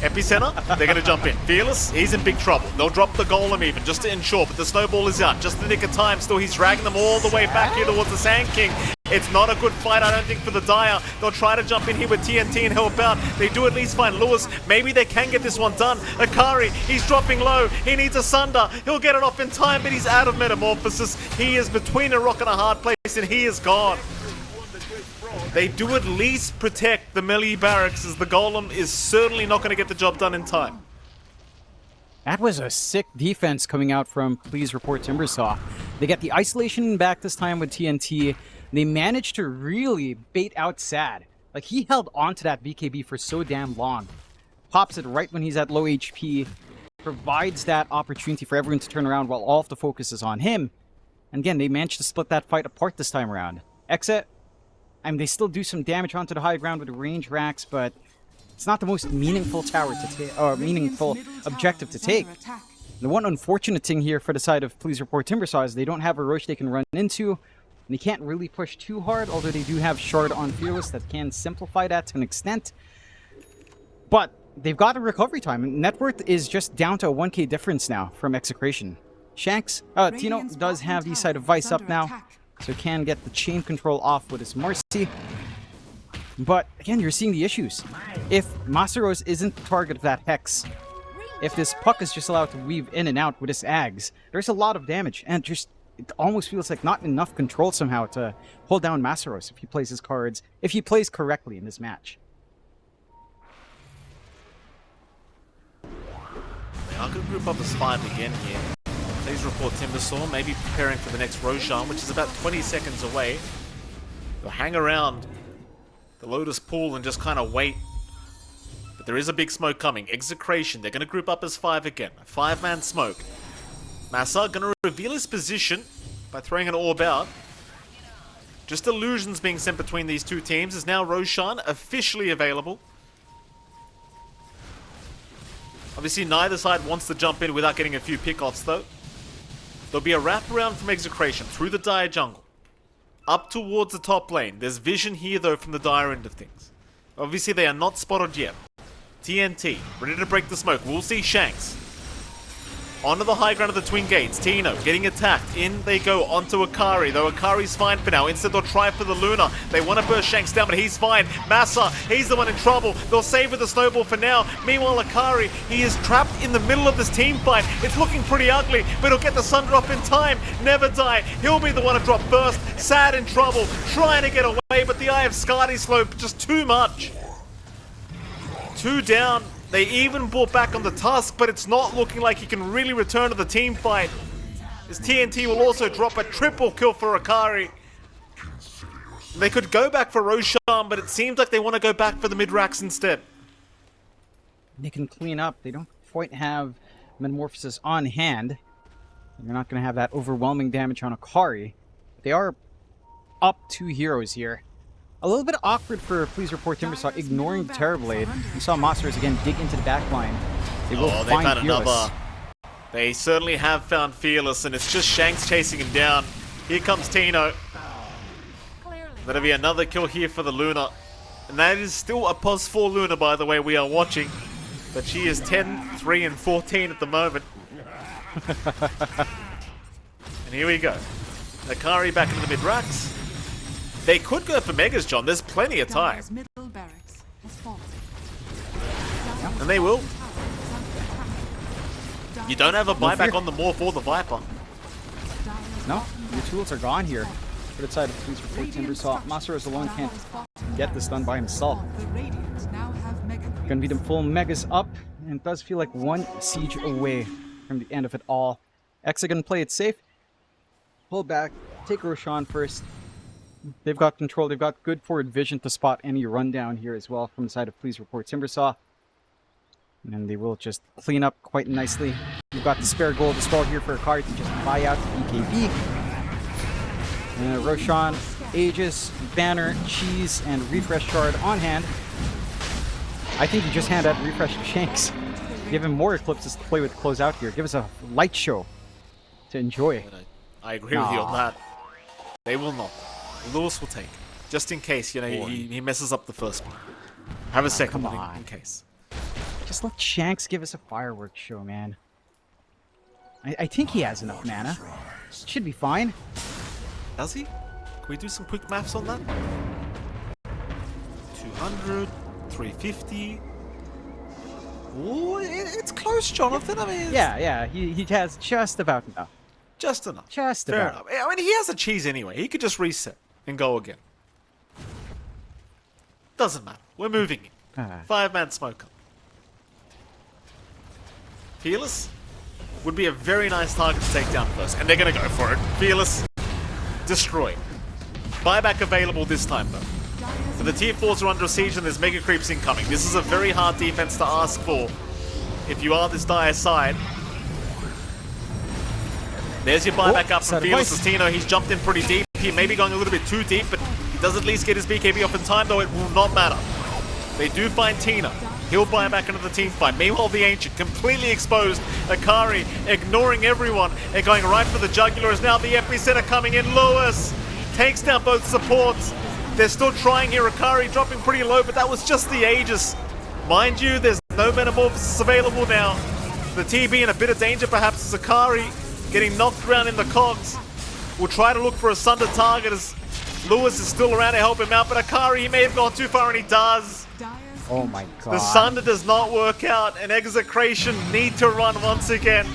Epicenter, they're going to jump in. Fearless, he's in big trouble. They'll drop the golem even, just to ensure, but the snowball is out. Just in the nick of time, still he's dragging them all the way back here towards the Sand King. It's not a good fight, I don't think, for the Dire. They'll try to jump in here with TNT and help out. They do at least find Lewis. Maybe they can get this one done. Akari, he's dropping low. He needs a Sunder. He'll get it off in time, but he's out of Metamorphosis. He is between a rock and a hard place, and he is gone. They do at least protect the melee barracks, as the golem is certainly not going to get the job done in time.
That was a sick defense coming out from PlsReportTimber. They get the isolation back this time with TNT. They managed to really bait out Sad. Like, he held on to that BKB for so damn long. Pops it right when he's at low HP. Provides that opportunity for everyone to turn around while all of the focus is on him. And again, they managed to split that fight apart this time around. Exit. I mean, they still do some damage onto the high ground with the range racks, but it's not the most meaningful tower to take, or meaningful objective to take. The one unfortunate thing here for the side of PlsReportTimber is they don't have a Roche they can run into, and they can't really push too hard, although they do have Shard on Fearless that can simplify that to an extent. But they've got a recovery time. Net worth is just down to a 1k difference now from Execration. Shanks, Tino does have the side of Vice up now, so can get the chain control off with his Marcy. But again, you're seeing the issues. If Masaros isn't the target of that Hex, if this Puck is just allowed to weave in and out with his Ags, there's a lot of damage, and just it almost feels like not enough control somehow to hold down Masaros if he plays his cards, if he plays correctly in this match.
They are going to group up as 5 again here. PlsReportTimber maybe preparing for the next Roshan, which is about 20 seconds away. They'll hang around the Lotus Pool and just kind of wait. But there is a big smoke coming. Execration, they're going to group up as 5 again. A 5-man smoke. Massa going to reveal his position by throwing an orb out. Just illusions being sent between these two teams. Is now Roshan officially available. Obviously, neither side wants to jump in without getting a few pickoffs, though. There'll be a wraparound from Execration through the Dire jungle, up towards the top lane. There's vision here, though, from the Dire end of things. Obviously, they are not spotted yet. TNT, ready to break the smoke. We'll see Shanks. Onto the high ground of the Twin Gates. Tino getting attacked. In they go onto Akari, though Akari's fine for now. Instead, they'll try for the Luna. They want to burst Shanks down, but he's fine. Massa, he's the one in trouble. They'll save with the snowball for now. Meanwhile, Akari, he is trapped in the middle of this team fight. It's looking pretty ugly, but he'll get the sun drop in time. Never die. He'll be the one to drop first. Sad in trouble, trying to get away, but the Eye of Skadi slope just too much. 2 down. They even brought back on the Tusk, but it's not looking like he can really return to the team fight. His TNT will also drop a triple kill for Akari. They could go back for Roshan, but it seems like they want to go back for the mid-racks instead.
They can clean up. They don't quite have Metamorphosis on hand. You're not going to have that overwhelming damage on Akari. They are up 2 heroes here. A little bit awkward for PlsReportTimber, ignoring the Terror Blade. You saw Monsters again dig into the back line. They will
they
find
found
Fearless.
another. They certainly have found Fearless, and it's just Shanks chasing him down. Here comes Tino. That'll be another kill here for the Luna. And that is still a +4 Luna, by the way, we are watching. But she is 10, 3, and 14 at the moment. And here we go. Akari back into the mid-racks. They could go for Megas, John. There's plenty of time. And they will. You don't have a buyback on the Morph or the Viper.
No, your tools are gone here. For the side of PlsReportTimber, Masaros alone can't get this done by himself. Gonna be the full Megas up, and it does feel like 1 siege away from the end of it all. Exa gonna play it safe. Pull back, take Roshan first. They've got control. They've got good forward vision to spot any rundown here as well from the side of PlsReportTimber. And they will just clean up quite nicely. You've got the spare gold as well here for Akari to just buy out the BKB. Roshan, Aegis, Banner, Cheese, and Refresh Shard on hand. I think you just hand out Refresh to Shanks. Give him more Eclipses to play with to close out here. Give us a light show to enjoy.
I agree with you on that. They will not. Lewis will take it. Just in case, you know, he messes up the first one. Have a second
come
one
on.
in case.
Just let Shanks give us a fireworks show, man. I think he has enough mana. Should be fine.
Does he? Can we do some quick maths on that? 200, 350. Ooh, it's close, Jonathan. I mean,
Yeah, he has just about enough.
just enough.
Just
Fair
about.
enough. I mean, he has a cheese anyway. He could just reset and go again. Doesn't matter. We're moving in. 5-man smoker. Fearless would be a very nice target to take down first, and they're going to go for it. Fearless, destroy. Buyback available this time, though. So the tier 4s are under siege and there's mega creeps incoming. This is a very hard defense to ask for if you are this dire side. There's your buyback up from Fearless Tino. He's jumped in pretty deep. He may be going a little bit too deep, but he does at least get his BKB off in time, though it will not matter. They do find Tina. He'll buy back into the team fight. Meanwhile, the Ancient completely exposed. Akari ignoring everyone and going right for the jugular is now the epicenter coming in. Lewis takes down both supports. They're still trying here. Akari dropping pretty low, but that was just the Aegis. Mind you, there's no Metamorphosis available now. The TB in a bit of danger, perhaps. Akari getting knocked around in the cogs. We'll try to look for a Sunder target as Lewis is still around to help him out, but Akari, he may have gone too far, and he does.
Oh my god.
The Sunder does not work out, and Execration need to run once again.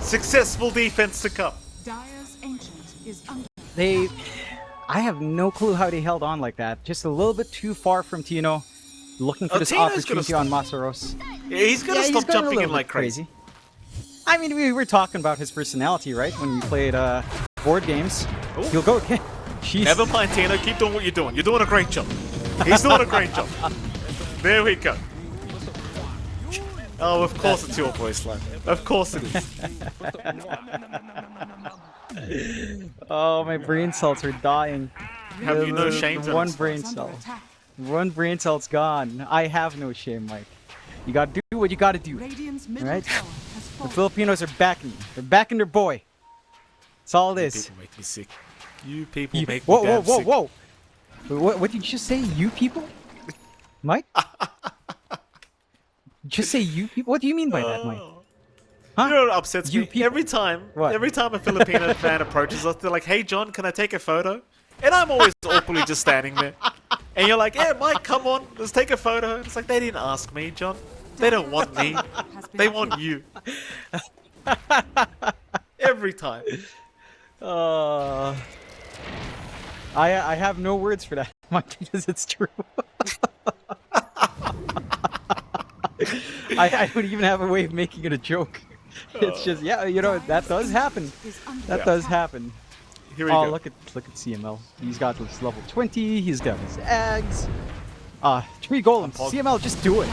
Successful defense to come.
Dire's Ancient is under.
I have no clue how they held on like that. Just a little bit too far from Tino. Looking for this
Tino's
opportunity on Masaros.
Yeah, he's gonna stop
he's going a
jumping in
little
like
bit
crazy.
I mean, we were talking about his personality, right? When we played board games.
Ooh.
He'll go again. Jeez.
Never mind, Tino. Keep doing what you're doing. You're doing a great job. He's doing a great job. There we go. Oh, of course it's your voice, lad. Of course it is.
Oh, my brain cells are dying.
Have you no shame?
One brain cell. One brain cell's gone. I have no shame, Mike. You gotta do what you gotta do.
Radiant's middle
Right?
tower has
The
fallen.
Filipinos are backing you. They're backing their boy. That's all it
You
is.
people make me sick. You people make me
Whoa,
damn sick.
whoa. What did you just say? You people? Mike? Just say you people? What do you mean by that, Mike? Huh?
You know what upsets
You
me?
people.
Every time
What?
a Filipino fan approaches us, they're like, "Hey, John, can I take a photo?" And I'm always awkwardly just standing there. And you're like, "Yeah, Mike, come on, let's take a photo." And it's like, they didn't ask me, John. They don't want me.
Has been
They want you. Every time.
I have no words for that, Mike, because it's true. I don't even have a way of making it a joke. It's just, yeah, you know, that does happen.
Is under
That does happen.
Here we
Oh,
go.
look at CML. He's got his level 20. He's got his eggs. 3 golems. CML, just do it.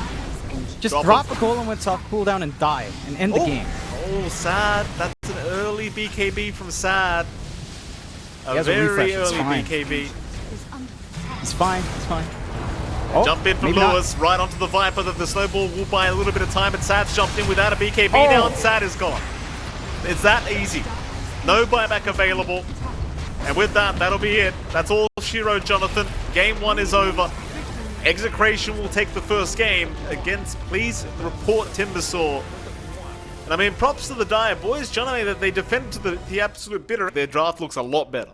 Just drop a golem when it's off cooldown and die and end the game.
Oh, Sad. That's an early BKB from Sad.
He has a refresh,
Very
it's
early
fine.
BKB.
is under attack.
He's fine. He's fine. Oh,
Jump in from
maybe not.
Lewis, right onto the Viper. The snowball will buy a little bit of time, but Sad's jumped in without a BKB
Oh.
now, and Sad is gone. It's that easy. No buyback available. And with that, that'll be it. That's all she wrote, Jonathan. Game 1 is over. Execration will take the first game against PlsReportTimber. And I mean, props to the Dire boys, John. I mean, that they defend to the absolute bitter. Their draft looks a lot better.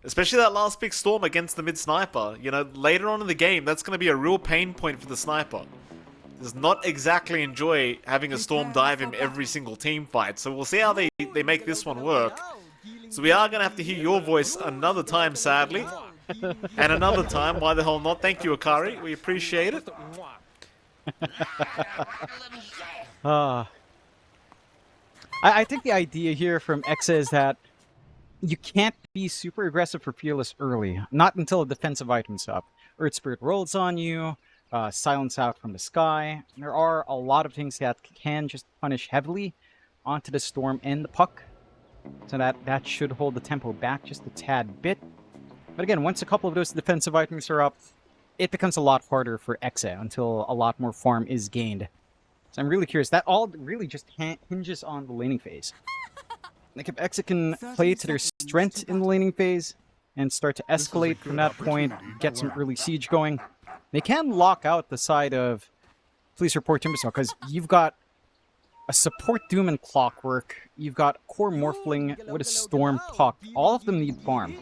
Especially that last big storm against the mid-sniper. You know, later on in the game, that's going to be a real pain point for the sniper. Does not exactly enjoy having a storm dive him every single team fight. So we'll see how they make this one work. So we are going to have to hear your voice another time, sadly. And another time, why the hell not? Thank you, Akari. We appreciate it.
I think the idea here from Exa is that you can't be super aggressive for Fearless early. Not until a defensive item's up. Earth Spirit rolls on you, Silence Out from the Sky. There are a lot of things that can just punish heavily onto the Storm and the Puck. So that should hold the tempo back just a tad bit. But again, once a couple of those defensive items are up, it becomes a lot harder for Exa until a lot more farm is gained. So I'm really curious. That all really just hinges on the laning phase. Like if Exa can play to their strength in the laning phase and start to escalate from that point, get some early siege going, they can lock out the side of PlsReportTimber because you've got a support Doom and Clockwork, you've got Core Morphling with a Storm Puck. All of them need farm.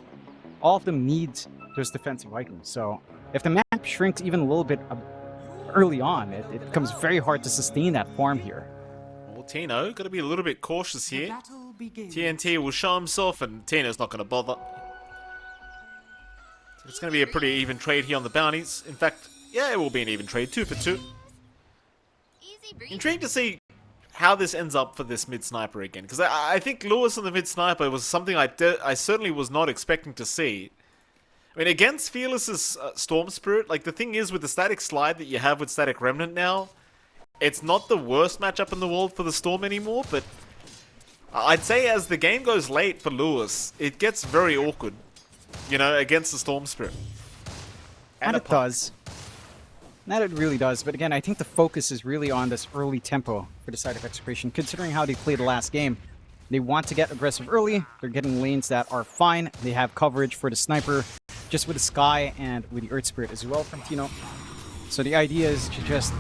All of them need those defensive items. So if the map shrinks even a little bit early on, it becomes very hard to sustain that farm here.
Well, Tino, got to be a little bit cautious
The
here.
battle begins.
TNT will show himself, and Tino's not going to bother. So it's going to be a pretty even trade here on the bounties. In fact, yeah, it will be an even trade, 2 for 2. Intrigued to see how this ends up for this mid-sniper again, because I think Lewis on the mid-sniper was something I certainly was not expecting to see. I mean, against Fearless's Storm Spirit, like the thing is with the static slide that you have with Static Remnant now, it's not the worst matchup in the world for the Storm anymore, but I'd say as the game goes late for Lewis, it gets very awkward, you know, against the Storm Spirit.
And it does. That it really does, but again, I think the focus is really on this early tempo for the side of Execration, considering how they played the last game. They want to get aggressive early, they're getting lanes that are fine, they have coverage for the sniper, just with the Sky and with the Earth Spirit as well from Tino. So the idea is to just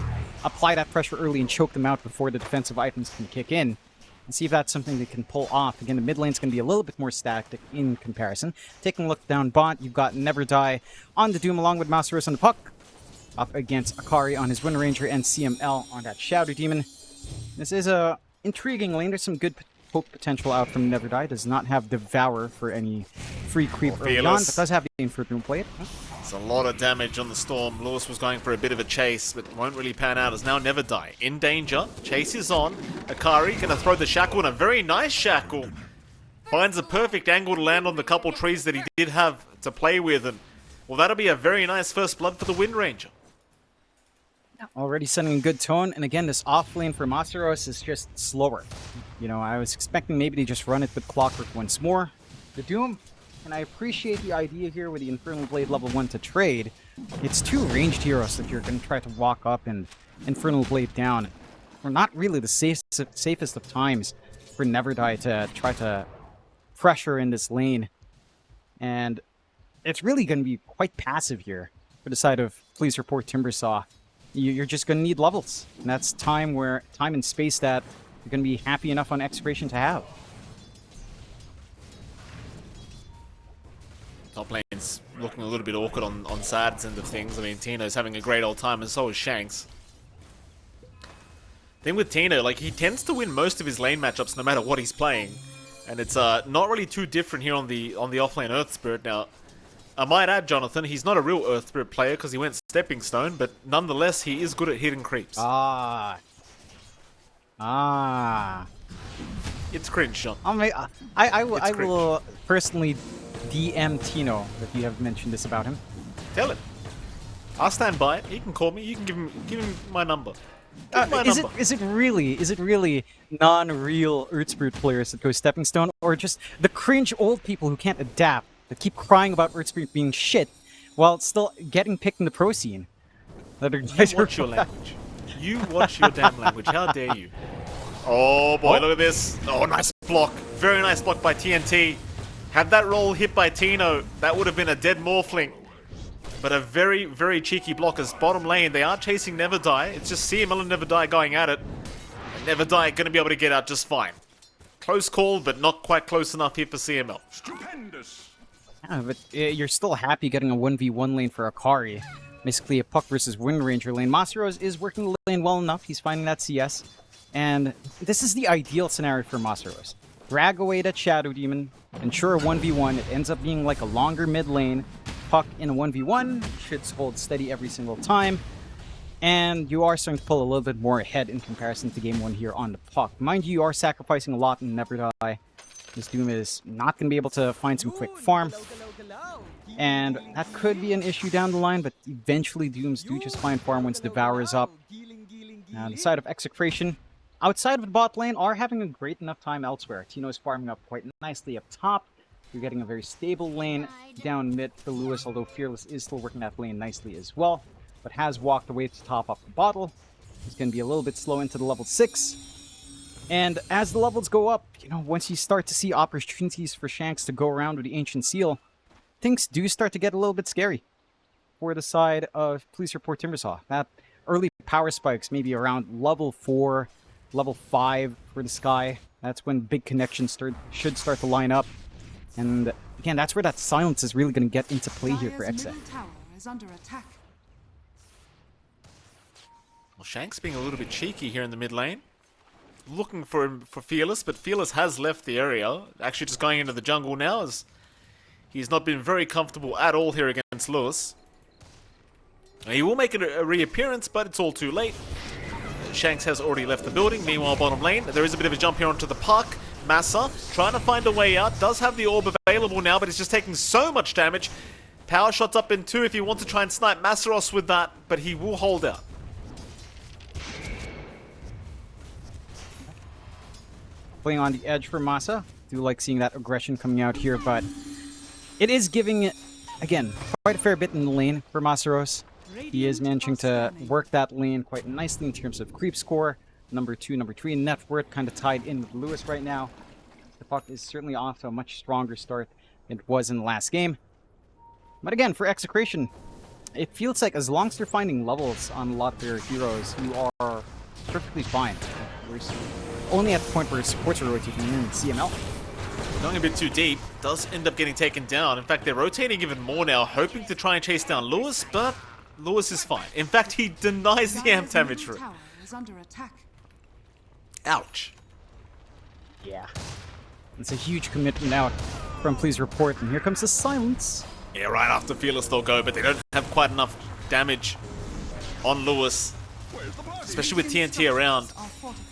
apply that pressure early and choke them out before the defensive items can kick in, and see if that's something they can pull off. Again, the mid lane's going to be a little bit more static in comparison. Taking a look down bot, you've got Never Die on the Doom along with Masteros on the Puck, up against Akari on his Wind Ranger and CML on that Shadow Demon. This is a intriguing lane. There's some good poke potential out from Never Die. Does not have Devour for any free creep early on, but does have the Inferno plate.
It's a lot of damage on the Storm. Lewis was going for a bit of a chase, but won't really pan out as now Never Die in danger. Chase is on. Akari going to throw the Shackle, and a very nice Shackle. Finds a perfect angle to land on the couple trees that he did have to play with, and well, that'll be a very nice first blood for the Wind Ranger.
Already setting a good tone, and again, this off lane for Masteros is just slower. You know, I was expecting maybe to just run it with Clockwork once more. The Doom, and I appreciate the idea here with the Infernal Blade level 1 to trade. It's 2 ranged heroes that you're going to try to walk up and Infernal Blade down. We're not really the safest of times for Never Die to try to pressure in this lane. And it's really going to be quite passive here for the side of PlsReportTimber. You're just going to need levels, and that's time and space that you're going to be happy enough on Execration to have.
Top lane's looking a little bit awkward on Sad's end of things. I mean, Tino's having a great old time, and so is Shanks. Thing with Tino, like, he tends to win most of his lane matchups no matter what he's playing, and it's not really too different here on the offlane Earth Spirit. Now, I might add, Jonathan, he's not a real Earth Spirit player because he went Stepping Stone, but nonetheless, he is good at hidden creeps. It's cringe, John.
I will personally DM Tino if you have mentioned this about him.
Tell him. I'll stand by it. He can call me. You can give him my number.
Is it really non-real Earth Spirit players that go Stepping Stone, or just the cringe old people who can't adapt, that keep crying about Earth Spirit being shit while still getting picked in the pro scene?
You watch your language. You watch your damn language. How dare you? Oh boy, look at this. Oh, nice block. Very nice block by TNT. Had that roll hit by Tino, that would have been a dead Morphling. But a very, very cheeky block as bottom lane. They are chasing Never Die. It's just CML and Never Die going at it. And Never Die going to be able to get out just fine. Close call, but not quite close enough here for CML.
Stupendous.
Yeah, but you're still happy getting a 1v1 lane for Akari. Basically a Puck versus Wind Ranger lane. Masteros is working the lane well enough. He's finding that CS. And this is the ideal scenario for Masteros. Drag away that Shadow Demon, ensure a 1v1. It ends up being like a longer mid lane. Puck in a 1v1 should hold steady every single time. And you are starting to pull a little bit more ahead in comparison to game 1 here on the Puck. Mind you are sacrificing a lot in Never Die. This Doom is not going to be able to find some quick farm. And that could be an issue down the line, but eventually Dooms do just find farm once Devour is up. Now, the side of Execration, outside of the bot lane, are having a great enough time elsewhere. Tino's farming up quite nicely up top. You're getting a very stable lane down mid for Lewis, although Fearless is still working that lane nicely as well, but has walked away to top up the bottle. He's going to be a little bit slow into the level 6. And as the levels go up, you know, once you start to see opportunities for Shanks to go around with the Ancient Seal, things do start to get a little bit scary for the side of PlsReportTimber. That early power spikes, maybe around level 4, level 5 for the Sky. That's when big connections should start to line up. And again, that's where that silence is really going to get into play here for
Dire's
Exa.
middle tower is under attack.
Well, Shanks being a little bit cheeky here in the mid lane. Looking for Fearless, but Fearless has left the area. Actually just going into the jungle now, as he's not been very comfortable at all here against Lewis. He will make a reappearance, but it's all too late. Shanks has already left the building. Meanwhile, bottom lane, there is a bit of a jump here onto the park. Massa trying to find a way out. Does have the orb available now, but it's just taking so much damage. Power shots up in 2 if he wants to try and snipe Massaros with that, but he will hold out.
Playing on the edge for Massa. Do like seeing that aggression coming out here, but it is giving, again, quite a fair bit in the lane for Massaros. He is managing to work that lane quite nicely in terms of creep score. Number 2, number 3 net worth kind of tied in with Lewis right now. The puck is certainly off to a much stronger start than it was in the last game. But again, for Execration, it feels like as long as they're finding levels on a lot of their heroes, you are perfectly fine. We're only at the point where supports are rotating in CML.
Going a bit too deep, does end up getting taken down. In fact, they're rotating even more now, hoping to try and chase down Lewis, but Lewis is fine. In fact, he denies the amp damage for it.
Tower is under attack.
Ouch.
Yeah. It's a huge commitment out from Please Report, and here comes the silence.
Yeah, right after Fearless they'll go, but they don't have quite enough damage on Lewis, especially with TNT around.
Are fortified.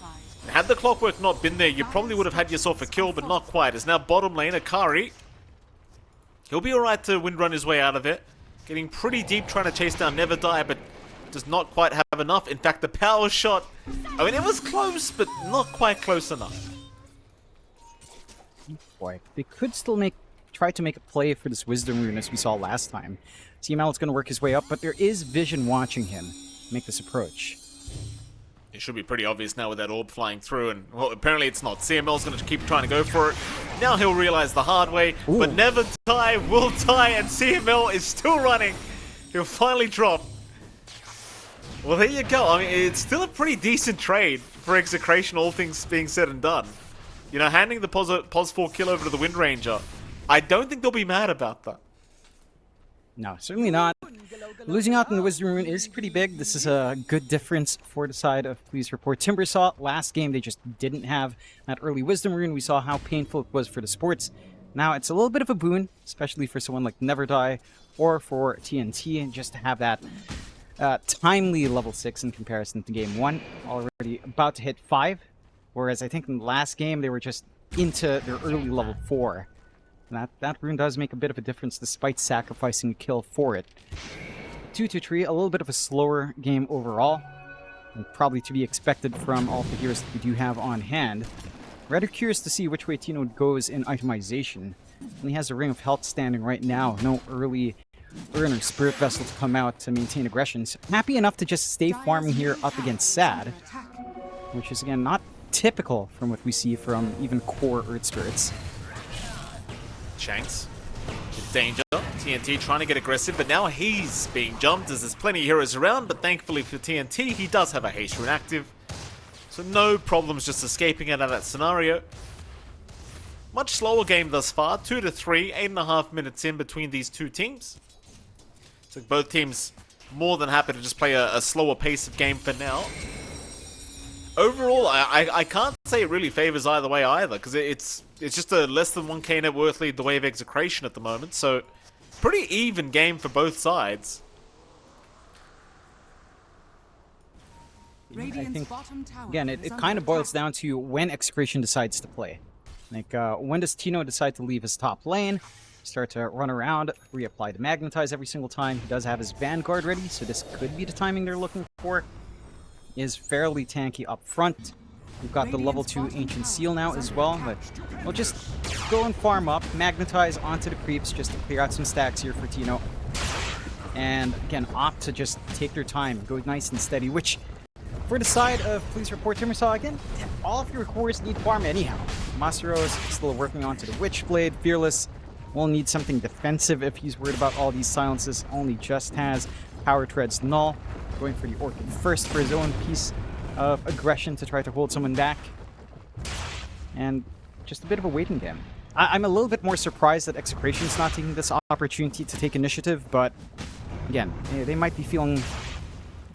Had the clockwork not been there, you probably would have had yourself a kill, but not quite. It's now bottom lane, Akari. He'll be alright to windrun his way out of it. Getting pretty deep trying to chase down Never Die, but does not quite have enough. In fact, the power shot, I mean, it was close, but not quite close enough.
Boy, they could still try to make a play for this Wisdom Rune as we saw last time. CML is going to work his way up, but there is Vision watching him make this approach.
It should be pretty obvious now with that orb flying through, and well, apparently it's not. CML's going to keep trying to go for it. Now he'll realize the hard way, but Never Die will die, and CML is still running. He'll finally drop. Well, there you go. I mean, it's still a pretty decent trade for Execration, all things being said and done. You know, handing the Pos 4 kill over to the Wind Ranger, I don't think they'll be mad about that.
No, certainly not. Losing out in the Wisdom Rune is pretty big. This is a good difference for the side of Please Report Timber. Last game, they just didn't have that early Wisdom Rune. We saw how painful it was for the sports. Now, it's a little bit of a boon, especially for someone like Never Die or for TNT, and just to have that timely level 6 in comparison to game 1. Already about to hit 5, whereas I think in the last game, they were just into their early level 4. That rune does make a bit of a difference despite sacrificing a kill for it. 2-3, a little bit of a slower game overall, and probably to be expected from all the heroes that we do have on hand. Rather curious to see which way Tino goes in itemization. And he has a Ring of Health standing right now, no early Urn or Spirit Vessel to come out to maintain aggressions. Happy enough to just stay farming here up against Sad, which is again not typical from what we see from even core Earth Spirits.
Shanks in danger. TNT trying to get aggressive, but now he's being jumped as there's plenty of heroes around, but thankfully for TNT, he does have a haste rune active. So no problems just escaping out of that scenario. Much slower game thus far, 2-3, 8.5 minutes in between these two teams. So both teams more than happy to just play a slower pace of game for now. Overall, I can't say it really favors either way either, because it's just a less than 1k net worth lead the way of Execration at the moment, so pretty even game for both sides.
I think, again, it kind of boils down to when Execration decides to play. Like, when does Tino decide to leave his top lane, start to run around, reapply to Magnetize every single time. He does have his Vanguard ready, so this could be the timing they're looking for. Is fairly tanky up front. We've got the level 2 Ancient Seal now as well, but we'll just go and farm up, Magnetize onto the creeps just to clear out some stacks here for Tino. And again, opt to just take their time, go nice and steady, which for the side of Please Report Timber again, all of your cores need farm anyhow. Masuro is still working onto the Witchblade. Fearless will need something defensive if he's worried about all these silences. Only just has Power Treads Null. Going for the Orchid first for his own piece of aggression to try to hold someone back. And just a bit of a waiting game. I'm a little bit more surprised that Execration's not taking this opportunity to take initiative, but again, they might be feeling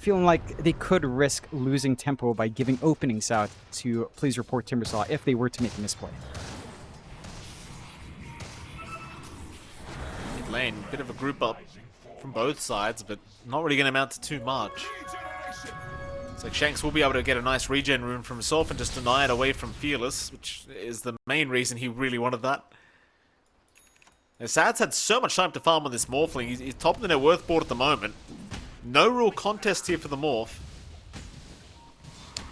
like they could risk losing tempo by giving openings out to PlsReportTimber if they were to make a misplay.
Mid lane, bit of a group up from both sides, but not really going to amount to too much. It's like Shanks will be able to get a nice regen rune from himself and just deny it away from Fearless, which is the main reason he really wanted that. Now, Sad's had so much time to farm on this Morphling. He's top of the net worth board at the moment. No real contest here for the Morph.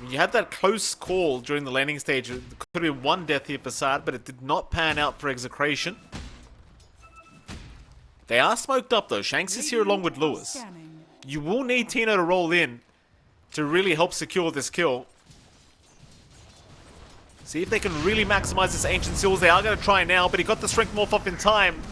You had that close call during the landing stage. There could have been one death here for Sad, but it did not pan out for Execration. They are smoked up though. Shanks is here along with Lewis. You will need Tino to roll in to really help secure this kill. See if they can really maximize this Ancient Seals. They are going to try now, but he got the Strength Morph off in time.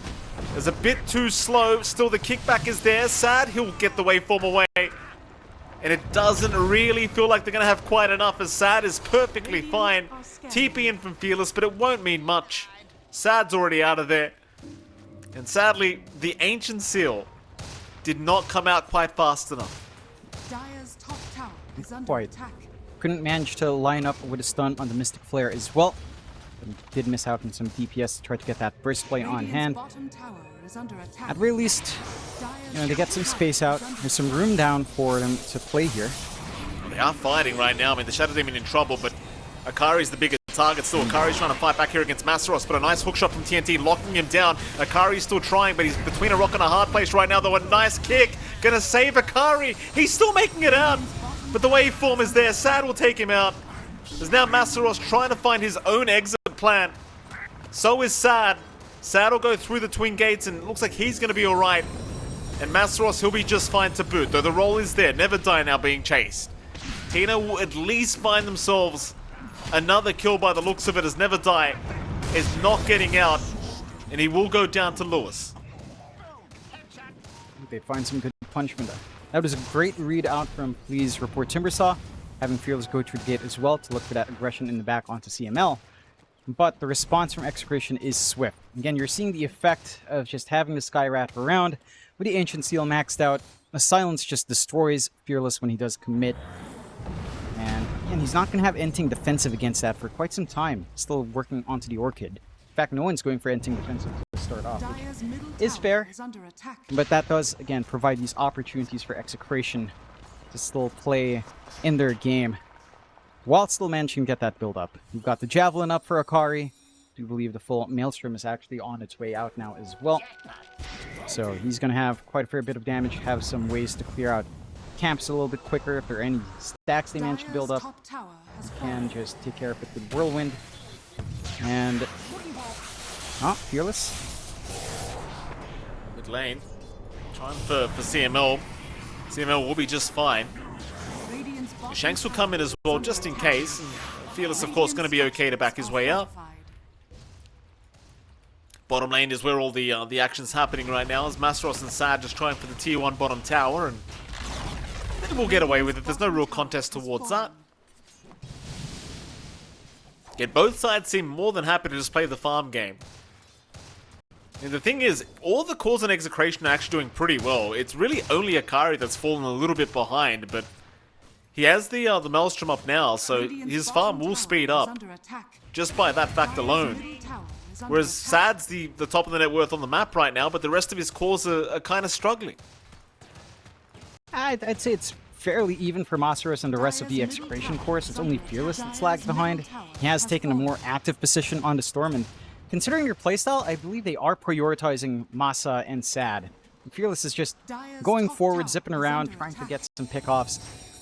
It's a bit too slow. Still, the kickback is there. Sad, he'll get the waveform away. And it doesn't really feel like they're going to have quite enough, as Sad is perfectly fine. TP in from Fearless, but it won't mean much. Sad's already out of there. And sadly, the Ancient Seal did not come out quite fast enough.
Dire's top tower is under
Quite.
attack.
Couldn't manage to line up with a stun on the Mystic Flare as well. But he did miss out on some DPS to try to get that burst play on hand.
Bottom tower is under attack.
At very least, they get some space out. There's some room down for them to play here.
Well, they are fighting right now. I mean, the Shadow Demon in trouble, but Akari's the bigger target still. Akari's trying to fight back here against Masaros, but a nice hookshot from TNT locking him down. Akari's still trying, but he's between a rock and a hard place right now, though. A nice kick. Gonna save Akari. He's still making it out, but the waveform is there. Sad will take him out. There's now Masaros trying to find his own exit plan. So is Sad. Sad will go through the twin gates, and it looks like he's going to be alright. And Masaros, he'll be just fine to boot, though the roll is there. Never Die now being chased. Tina will at least find themselves another kill by the looks of it, as Never Die is not getting out, and he will go down to Lewis.
They find some good punishment there. That was a great read out from PlsReportTimber, having Fearless go through the gate as well to look for that aggression in the back onto CML. But the response from Execration is swift. Again, you're seeing the effect of just having the Skyrat around. With the Ancient Seal maxed out, the Silence just destroys Fearless when he does commit. And he's not going to have anything defensive against that for quite some time. Still working onto the Orchid. In fact, no one's going for anything defensive to start off, which is fair. But that does, again, provide these opportunities for Execration to still play in their game, while still managing to get that build up. You've got the Javelin up for Akari. I do believe the full Maelstrom is actually on its way out now as well. So he's going to have quite a fair bit of damage, have some ways to clear out camps a little bit quicker. If there are any stacks they manage to build up, you can just take care of it with Whirlwind. And... oh, Fearless.
Mid lane. Trying for CML. CML will be just fine. Shanks will come in as well, just in case. And Fearless, of course, going to be okay to back his way out. Bottom lane is where all the action's happening right now, as Masaros and Sad just trying for the tier 1 bottom tower, and they will get away with it. There's no real contest towards that. Yet both sides seem more than happy to just play the farm game. And the thing is, all the cores and Execration are actually doing pretty well. It's really only Akari that's fallen a little bit behind, but he has the Maelstrom up now, so his farm will speed up just by that fact alone. Whereas Sad's the top of the net worth on the map right now, but the rest of his cores are kind of struggling.
I'd say it's fairly even for Masaros and the rest of the Execration course. It's only Fearless that's lagged behind. He has taken a more active position on the Storm, and considering your playstyle, I believe they are prioritizing Masa and Sad. Fearless is just going forward, zipping around, trying to get some pickoffs,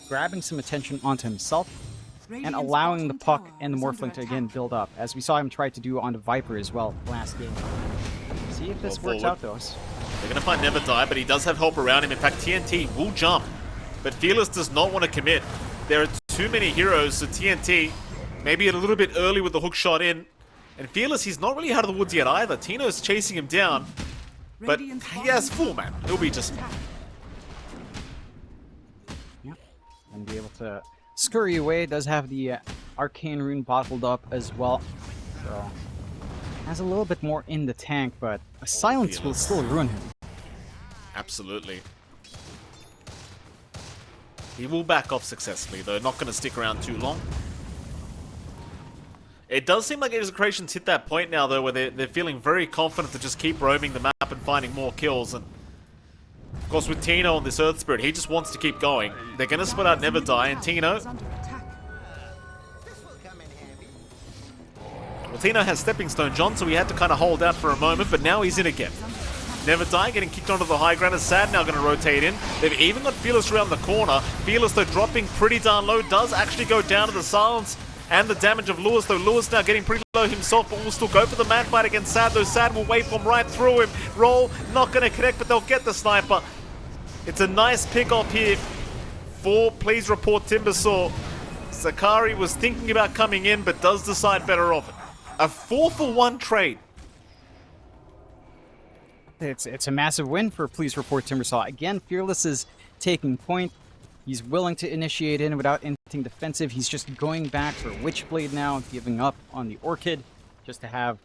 grabbing some attention onto himself, and allowing the puck and the Morphling to again build up, as we saw him try to do on the Viper as well last game. See if this works out, though.
They're going to find Never Die, but he does have help around him. In fact, TNT will jump, but Fearless does not want to commit. There are too many heroes, so TNT Maybe a little bit early with the hook shot in. And Fearless, he's not really out of the woods yet either. Tino's chasing him down. But he has full man. He'll be just fine.
Yep. And be able to scurry away. Does have the arcane rune bottled up as well. So has a little bit more in the tank, but a silence will still ruin him.
Absolutely. He will back off successfully, though. Not going to stick around too long. It does seem like Execration's hit that point now, though, where they're feeling very confident to just keep roaming the map and finding more kills. And of course, with Tino on this Earth Spirit, he just wants to keep going. They're going to split out Never Die, and Tino... Well, Tino has Stepping Stone John, so he had to kind of hold out for a moment, but now he's in again. Never Die getting kicked onto the high ground, and Sad now going to rotate in. They've even got Fearless around the corner. Fearless, though, dropping pretty darn low, does actually go down to the silence and the damage of Lewis, though Lewis now getting pretty low himself, but will still go for the man fight against Sad, though Sad will waveform right through him. Roll, not going to connect, but they'll get the sniper. It's a nice pick-off here for PlsReportTimber. Sakari was thinking about coming in, but does decide better of it. A 4-for-1 trade.
It's a massive win for PlsReportTimber. Again, Fearless is taking point. He's willing to initiate in without anything defensive. He's just going back for Witchblade now, giving up on the Orchid, just to have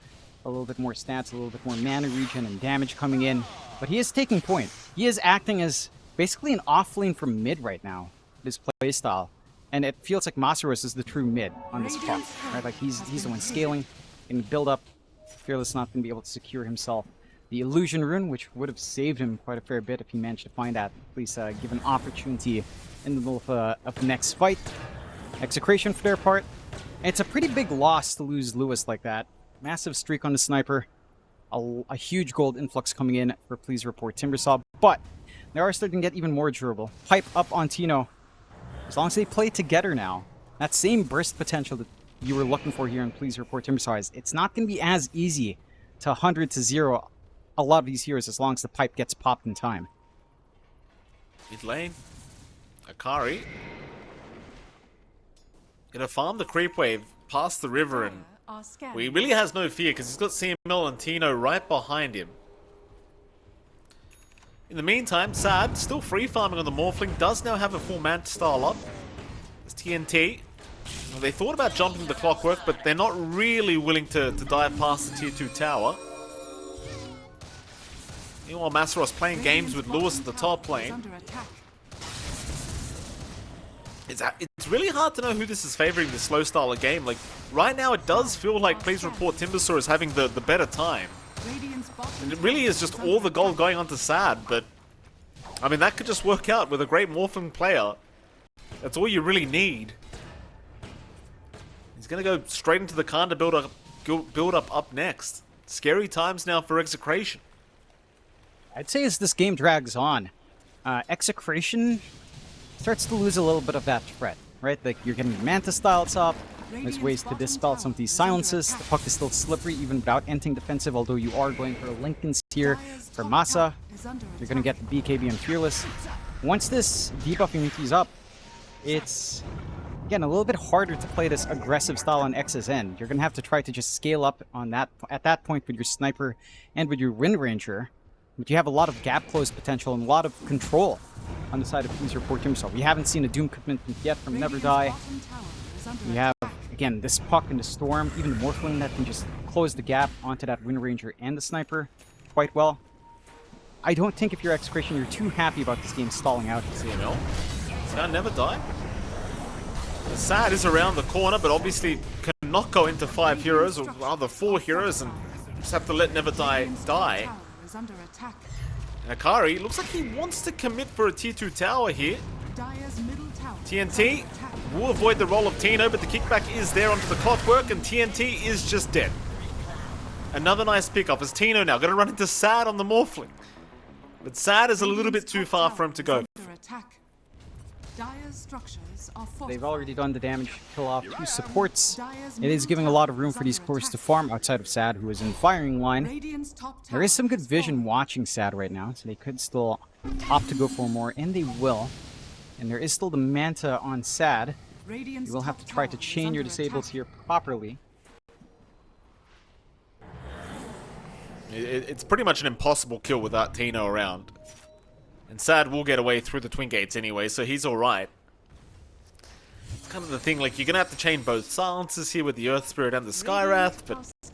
a little bit more stats, a little bit more mana regen and damage coming in. But he is taking point. He is acting as basically an off-lane from mid right now, his playstyle. And it feels like Masaros is the true mid on this part, right? Like he's the one scaling and build up. Fearless not going to be able to secure himself the Illusion Rune, which would have saved him quite a fair bit if he managed to find that. At least give an opportunity in the middle of the next fight. Execration for their part. And it's a pretty big loss to lose Lewis like that. Massive streak on the sniper. A huge gold influx coming in for PlsReportTimber. But they are starting to get even more durable. Pipe up on Tino. As long as they play together now, that same burst potential that you were looking for here in PlsReportTimber, it's not going to be as easy to 100 to 0 a lot of these heroes as long as the pipe gets popped in time.
Mid lane. Akari. Gonna farm the creep wave past the river, and well, he really has no fear because he's got CML and Tino right behind him. In the meantime, Sad, still free farming on the Morphling, does now have a full Manta style up. It's TNT. Well, they thought about jumping the Clockwork, but they're not really willing to dive past the tier 2 tower. Meanwhile, Masaros playing games with Lewis at the top lane. It's really hard to know who this is favoring, this slow style of game. Like, right now it does feel like PlsReportTimber is having the better time. And it really is just all the gold going on to Sad, but I mean, that could just work out with a great Morphling player. That's all you really need. He's gonna go straight into the Kanda build up next. Scary times now for Execration.
I'd say as this game drags on, Execration starts to lose a little bit of that threat, right? Like, you're getting Manta styles up, there's ways to dispel some of these silences, the puck is still slippery even without entering defensive, although you are going for Lincoln's here for Masa. You're going to get the BKB and Fearless. Once this debuffing is up, it's, again, a little bit harder to play this aggressive style on X's end. You're going to have to try to just scale up on that at that point with your Sniper and with your Wind Ranger. But you have a lot of gap close potential and a lot of control on the side of PlsReportTimber. So we haven't seen a Doom commitment yet from Never Die. We have, again, this puck and the Storm, even the Morphling that can just close the gap onto that Wind Ranger and the Sniper quite well. I don't think if you're Execration, you're too happy about this game stalling out.
CML. It's gonna Never Die. The Sad is around the corner, but obviously cannot go into 5 heroes, or rather 4 heroes, and just have to let Never Die die. And Akari looks like he wants to commit for a tier 2 tower here. TNT will avoid the roll of Tino, but the kickback is there onto the Clockwork, and TNT is just dead. Another nice pickup as Tino now going to run into Sad on the Morphling. But Sad is a little bit too far for him to go.
They've already done the damage, kill off 2 supports. It is giving a lot of room for these cores to farm outside of Sad, who is in firing line. There is some good vision watching Sad right now, so they could still opt to go for more, and they will. And there is still the Manta on Sad.
Radiant's
You will have
top
to try to
tower is
chain your
under
disables
attack.
here properly.
It's pretty much an impossible kill without Tino around. And Sad will get away through the twin gates anyway, so he's alright. It's kind of the thing, like, you're gonna have to chain both silences here with the Earth Spirit and the Skywrath, but it's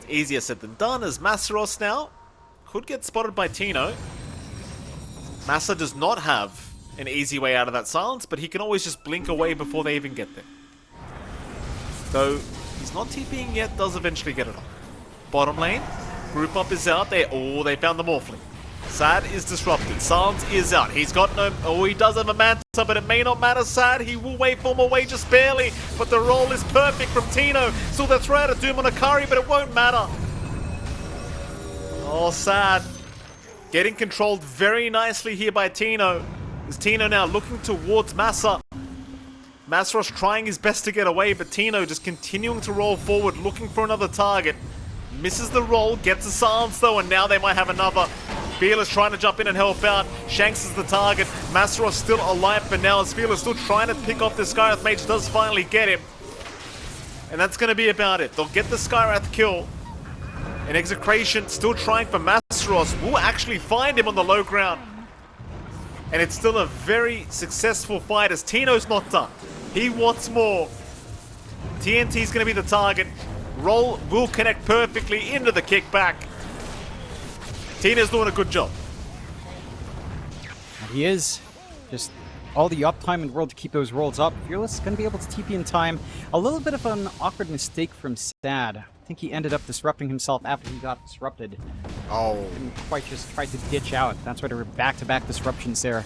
easier said than done, as Masaros now could get spotted by Tino. Masa does not have an easy way out of that silence, but he can always just blink away before they even get there. Though, he's not TPing yet, does eventually get it off. Bottom lane, group up is out there. Oh, they found the Morphling. Sad is disrupted. Silence is out. He's got no... Oh, he does have a Manta, but it may not matter. Sad, he will wait for him away just barely. But the roll is perfect from Tino. Still, they'll throw out a Doom on Akari, but it won't matter. Oh, Sad. Getting controlled very nicely here by Tino. Is Tino now looking towards Masa. Masaros trying his best to get away, but Tino just continuing to roll forward, looking for another target. Misses the roll, gets a silence though, and now they might have another. Fearless trying to jump in and help out. Shanks is the target. Masaros still alive for now, as Fearless still trying to pick off the Skywrath Mage, does finally get him. And that's going to be about it. They'll get the Skywrath kill. And Execration still trying for Masaros. Will actually find him on the low ground. And it's still a very successful fight as Tino's not done. He wants more. TNT's going to be the target. Roll will connect perfectly into the kickback. Tina's doing a good job.
He is. Just all the uptime in the world to keep those rolls up. Fearless is going to be able to TP in time. A little bit of an awkward mistake from Sad. I think he ended up disrupting himself after he got disrupted.
Oh.
Didn't quite just tried to ditch out. That's why there were back-to-back disruptions there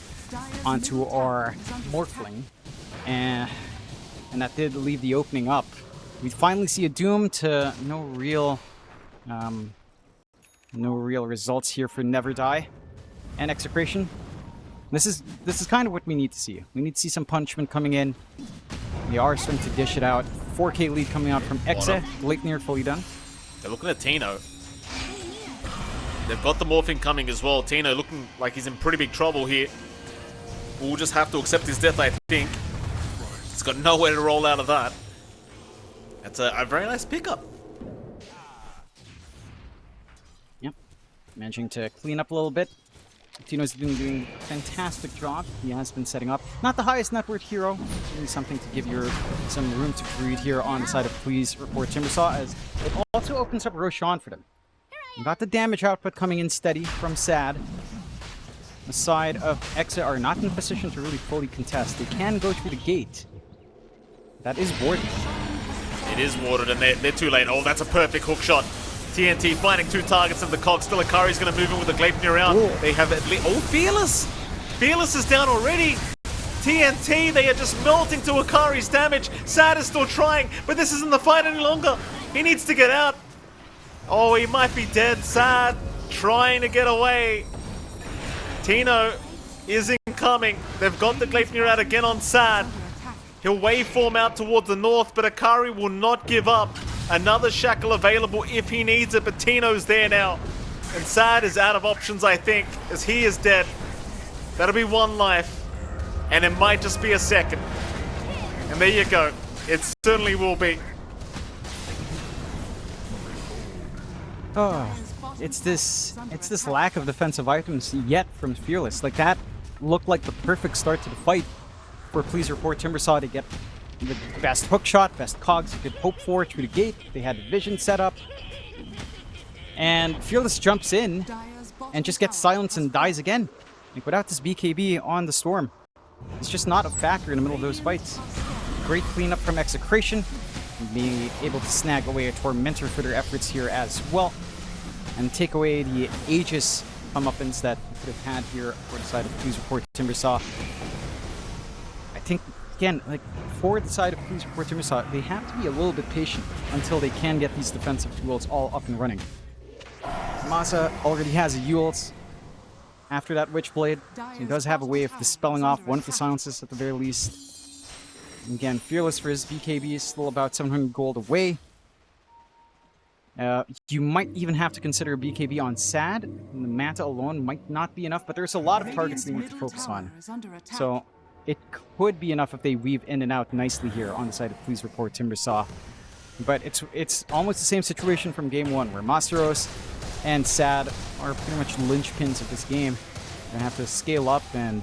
onto our Morphling. And that did leave the opening up. We finally see a Doom to no real results here for Never Die and Execration. This is kind of what we need to see. We need to see some punishment coming in. They are starting to dish it out. 4K lead coming out from Exe. Late near fully done.
They're looking at Tino. They've got the Morphing coming as well. Tino looking like he's in pretty big trouble here. We'll just have to accept his death, I think. He's got nowhere to roll out of that. That's a very nice pickup.
Yep. Managing to clean up a little bit. Tino's been doing a fantastic job. He has been setting up. Not the highest net worth hero. Doing something to give your some room to breathe here on the side of PlsReportTimber, as it also opens up Roshan for them. You got the damage output coming in steady from Sad. The side of Exe are not in a position to really fully contest. They can go through the gate. That is warded.
It is warded and they're too late. Oh, that's a perfect hook shot. TNT finding two targets of the cog. Still Akari's going to move in with the Gleipnir around.
Ooh.
They have at least... Oh, Fearless! Fearless is down already. TNT, they are just melting to Akari's damage. Sad is still trying, but this isn't the fight any longer. He needs to get out. Oh, he might be dead. Sad trying to get away. Tino is incoming. They've got the Gleipnir out again on Sad. He'll waveform out towards the north, but Akari will not give up. Another shackle available if he needs it, but Tino's there now. And Sad is out of options, I think, as he is dead. That'll be one life. And it might just be a second. And there you go. It certainly will be.
Oh, it's this lack of defensive items yet from Fearless. Like, that looked like the perfect start to the fight for PlsReportTimber to get the best hook shot, best cogs you could hope for through the gate. They had vision set up. And Fearless jumps in and just gets silenced and dies again. Like, without this BKB on the Storm, it's just not a factor in the middle of those fights. Great cleanup from Execration, being able to snag away a Tormentor for their efforts here as well, and take away the Aegis comeuppance that you could have had here for the side of PlsReportTimber. I think, again, like, for the side of PlsReportTimber, they have to be a little bit patient until they can get these defensive tools all up and running. Masa already has a Eul's after that Witchblade, so he does have a way of dispelling off one of the silences at the very least. And again, Fearless for his BKB is still about 700 gold away. You might even have to consider a BKB on Sad. The Manta alone might not be enough, but there's a lot of targets they need to focus on. So it could be enough if they weave in and out nicely here on the side of Please Report Timbersaw. But it's almost the same situation from game 1, where Masteros and Sad are pretty much linchpins of this game. They're going to have to scale up and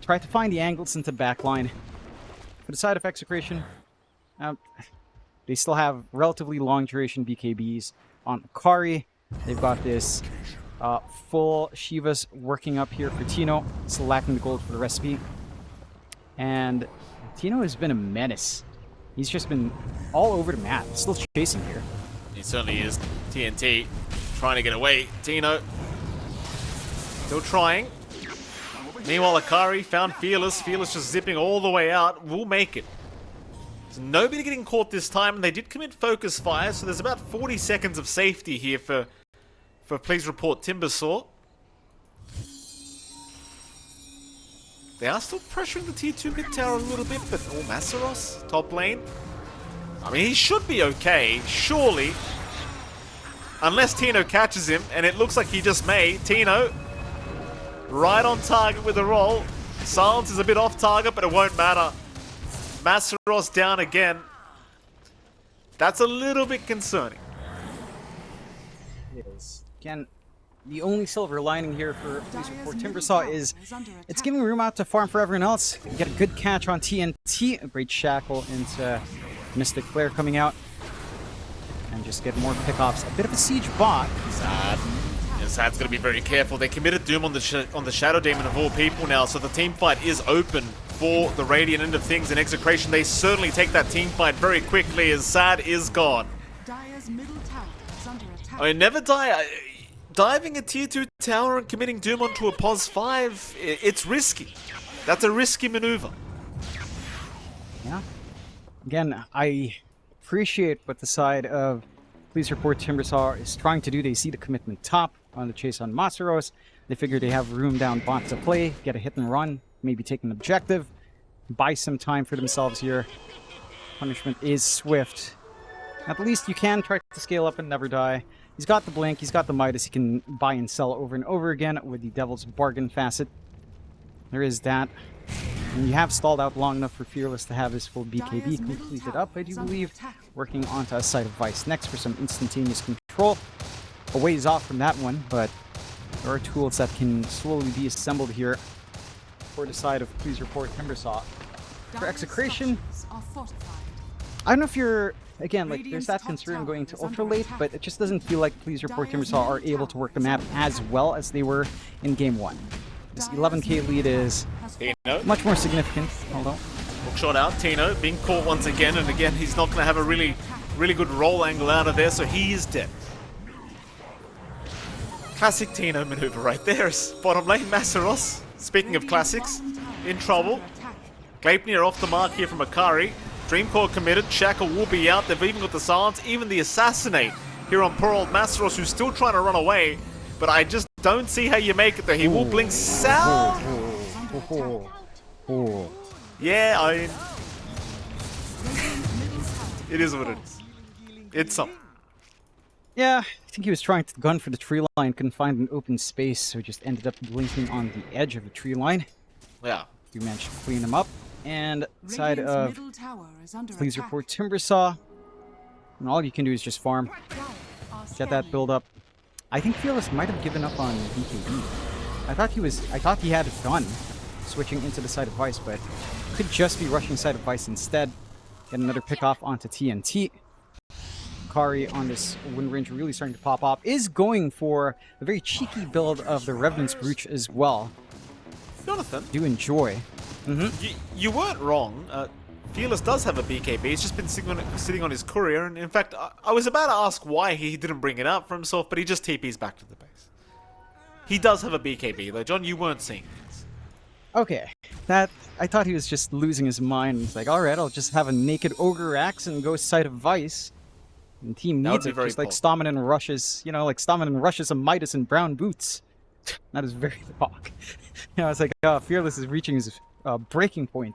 try to find the angles into backline. For the side of Execration, they still have relatively long duration BKBs on Akari. They've got this full Shivas working up here for Tino, still lacking the gold for the recipe. And Tino has been a menace. He's just been all over the map, still chasing here.
He certainly is. TNT trying to get away. Tino still trying. Meanwhile, Akari found Fearless. Fearless just zipping all the way out. Will make it. So nobody getting caught this time, and they did commit focus fire, so there's about 40 seconds of safety here for Please Report Timbersaw. They are still pressuring the tier 2 mid tower a little bit, but Masteros, top lane. I mean, he should be okay, surely. Unless Tino catches him, and it looks like he just may. Tino, right on target with the roll. Silence is a bit off target, but it won't matter. Masteros down again. That's a little bit concerning.
It is. Again, the only silver lining here for Please Report Timbersaw is it's giving room out to farm for everyone else. You get a good catch on TNT, a great shackle into Mystic Flare coming out, and just get more pickoffs. A bit of a siege bot.
Sad. And Sad's going to be very careful. They committed Doom on the Shadow Demon of all people now, so the team fight is open for the Radiant end of things. In Execration, they certainly take that team fight very quickly as Sad is gone.
Dire's middle tower is under attack.
I mean, never die. Diving a tier 2 tower and committing Doom onto a POS 5, it's risky. That's a risky maneuver.
Yeah. Again, I appreciate what the side of Please Report Timbersaw is trying to do. They see the commitment top on the chase on Masteros. They figure they have room down bot to play, get a hit and run, maybe take an objective, buy some time for themselves here. Punishment is swift. At least you can try to scale up and never die. He's got the Blink, he's got the Midas, he can buy and sell over and over again with the Devil's Bargain facet. There is that. And you have stalled out long enough for Fearless to have his full BKB completed up, I do believe. Working onto a Site of Vice next for some instantaneous control. A ways off from that one, but there are tools that can slowly be assembled here for the side of Please Report Timbersaw. For Execration, I don't know if you're... Again, like, there's that concern going to ultra late, but it just doesn't feel like Please Report Timbersaw are able to work the map as well as they were in Game 1. This 11k lead is much more significant. Hold on.
Hook shot out, Tino being caught once again, and again he's not going to have a really good roll angle out of there, so he is dead. Classic Tino maneuver right there. Bottom lane, Masteros, speaking of classics, in trouble. Gleipnir off the mark here from Akari. Dreamcore committed, Shackle will be out, they've even got the silence, even the assassinate here on poor old Masteros, who's still trying to run away, but I just don't see how you make it there. He will blink south. Yeah, I mean, it is what it is. It's something.
Yeah, I think he was trying to gun for the tree line, couldn't find an open space, so just ended up blinking on the edge of the tree line.
Yeah.
You managed to clean him up. And side of Please Report Timbersaw, and all you can do is just farm, get that build up. I think Fearless might have given up on BKB. I thought he had it done, switching into the Site of Vice, but could just be rushing Site of Vice instead. Get another pick off onto TNT. Kari on this Wind Ranger really starting to pop off. Is going for a very cheeky build of the Revenant's Brooch as well.
Jonathan,
Do enjoy.
you weren't wrong. Fearless does have a BKB. He's just been sitting on his courier, and in fact, I was about to ask why he didn't bring it up for himself, but he just TPs back to the base. He does have a BKB, though. John, you weren't seeing this.
Okay, that I thought he was just losing his mind. He's like, all right, I'll just have a naked ogre axe and go Site of Vice. And team needs it, just like Stomanen rushes, you know, like Stomanen rushes a Midas in brown boots. That is very talk. You know, it's like Fearless is reaching his breaking point.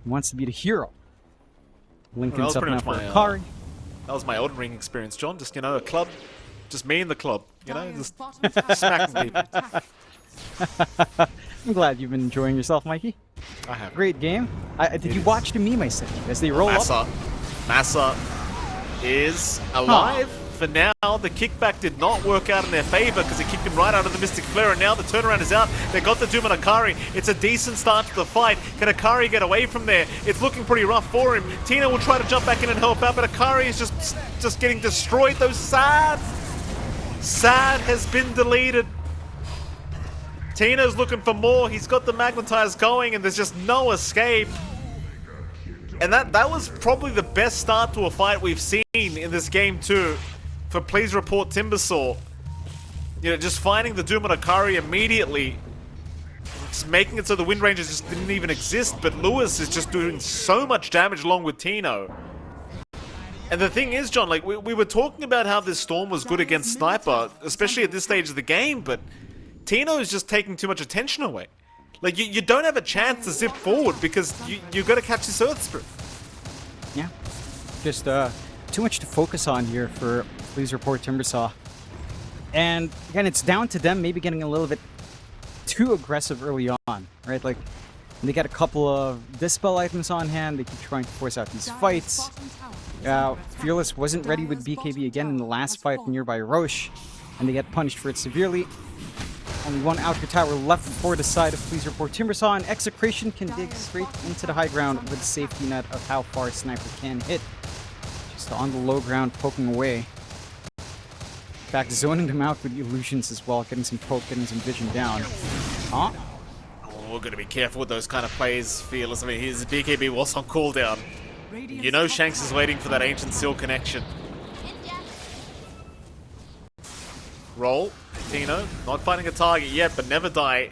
He wants to be the hero. Lincoln's up now for Akari.
That was my Elden Ring experience, John. Just, you know, a club. Just me and the club. You know, just smacking people.
I'm glad you've been enjoying yourself, Mikey.
I have.
Great game. Did you watch the meme I sent you as they roll up?
Massa is alive for now. The kickback did not work out in their favor because it kicked him right out of the Mystic Flare, and now the turnaround is out. They got the Doom on Akari. It's a decent start to the fight. Can Akari get away from there? It's looking pretty rough for him. Tina will try to jump back in and help out, but Akari is just getting destroyed, though. Sad has been deleted. Tina's looking for more. He's got the Magnetize going, and there's just no escape. And that was probably the best start to a fight we've seen in this game too, for PlsReportTimber. You know, just finding the Doom on Akari immediately, just making it so the Wind Rangers just didn't even exist, but Lewis is just doing so much damage along with Tino. And the thing is, John, like, we were talking about how this Storm was good against Sniper, especially at this stage of the game, but Tino is just taking too much attention away. Like, you don't have a chance to zip forward because you got to catch this Earth Spirit.
Yeah. Just too much to focus on here for PlsReportTimber. And again, it's down to them maybe getting a little bit too aggressive early on, right? Like, they get a couple of Dispel items on hand, they keep trying to force out these fights. Fearless wasn't ready with BKB again in the last fight nearby Roche, and they get punished for it severely. Only one outer tower left for the side of PlsReportTimber, and Execration can dig straight into the high ground with the safety net of how far Sniper can hit. Just on the low ground, poking away. In fact, zoning them out with illusions as well, getting some poke, getting some vision down. Huh?
Oh, we're going to be careful with those kind of plays, Fearless. I mean, his BKB was on cooldown. You know Shanks is waiting for that Ancient Seal connection. Roll. Tino, not finding a target yet, but never die.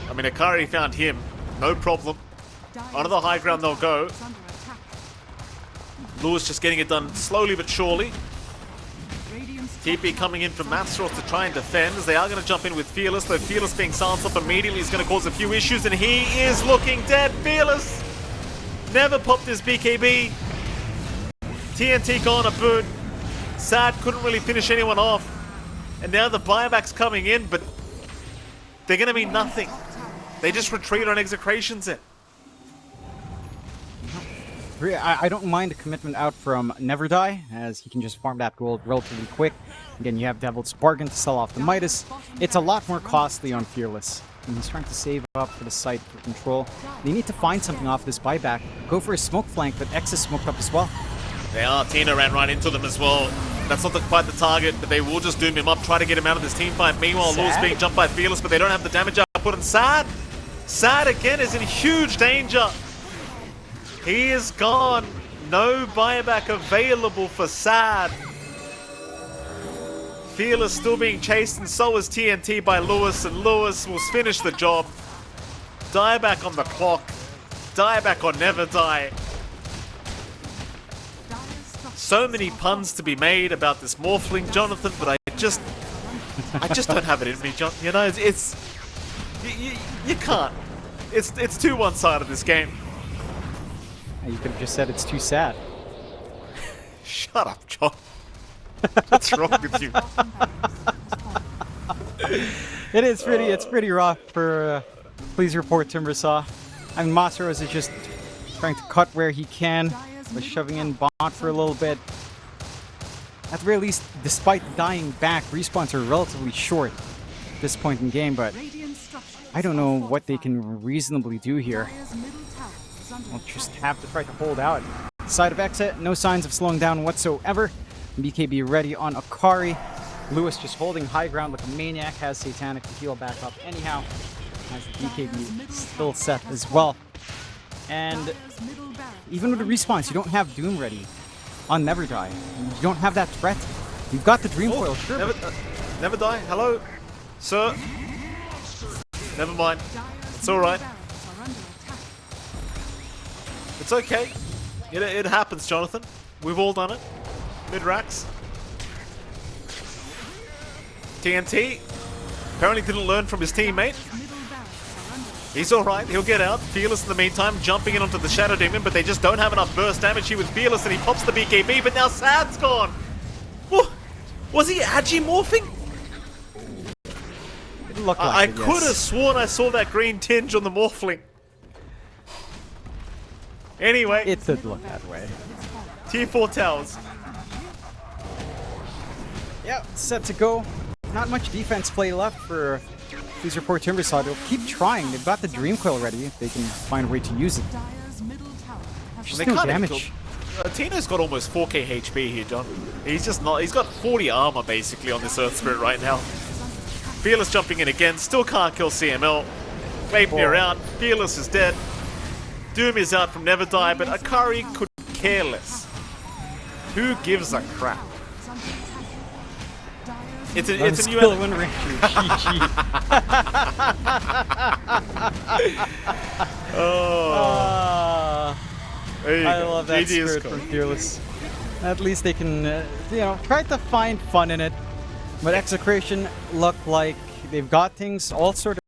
I mean, Akari found him. No problem. Onto the high ground they'll go. Lewis just getting it done slowly but surely. TP coming in from Masteros to try and defend, as they are going to jump in with Fearless, though Fearless being silenced up immediately is going to cause a few issues, and he is looking dead. Fearless never popped his BKB. TNT gone a boot. Sad couldn't really finish anyone off. And now the buyback's coming in, but they're going to mean nothing. They just retreat on Execration's it.
I don't mind a commitment out from Never Die, as he can just farm that gold relatively quick. Again, you have Devil's Bargain to sell off the Midas. It's a lot more costly on Fearless, and he's trying to save up for the site for control. They need to find something off this buyback. Go for a smoke flank, but X is smoked up as well.
They are. Tina ran right into them as well. That's not quite the target, but they will just doom him up, try to get him out of this team fight. Meanwhile, Lewis being jumped by Fearless, but they don't have the damage output. And Sad again is in huge danger. He is gone. No buyback available for Sad. Fearless still being chased, and so is TNT by Lewis, and Lewis will finish the job. Dieback on the clock. Dieback on Never Die. So many puns to be made about this Morphling, Jonathan, but I just don't have it in me, John. You know, it's you can't. It's too one-sided, this game.
You could have just said it's too sad.
Shut up, John. What's wrong with you?
It's pretty rough for PlsReportTimber. I mean, Masteros is just trying to cut where he can by shoving in Bot for a little bit. At the very least, despite dying back, respawns are relatively short at this point in the game, but I don't know what they can reasonably do here. We'll just have to try to hold out. Side of Exit, no signs of slowing down whatsoever. BKB ready on Akari. Lewis just holding high ground like a maniac, has Satanic to heal back up anyhow. Has the BKB still set as well. And even with the respawns, you don't have Doom ready on Never Die. You don't have that threat. You've got the Dream Coil, sure.
Never Die, hello? Sir? Never mind. It's alright. It's okay. It happens, Jonathan. We've all done it. Mid-racks. TNT apparently didn't learn from his teammate. He's alright, he'll get out. Fearless in the meantime, jumping in onto the Shadow Demon, but they just don't have enough burst damage here with Fearless, and he pops the BKB, but now Sad's gone! Whoa. Was he Agimorphing?
It looked like
I could have sworn I saw that green tinge on the Morphling. Anyway,
It did look that way.
Tier 4 towers.
Yeah, set to go. Not much defense play left for PlsReportTimber side. They'll keep trying. They've got the Dream Coil ready if they can find a way to use it.
Dire's middle tower has
Just
They
no
can't
damage.
Tino's got almost 4k HP here, John. He's just not. He's got 40 armor basically on this Earth Spirit right now. Fearless jumping in again. Still can't kill CML. Vapor out. Fearless is dead. Doom is out from Never Die, but Akari could care less. Who gives a crap?
is under attack. Dire's
It's a new
Skill win rate. GG.
There you
I
go.
love that
GG is
spirit
cool.
from Fearless. At least they can, try to find fun in it. But Execration look like they've got things all sorted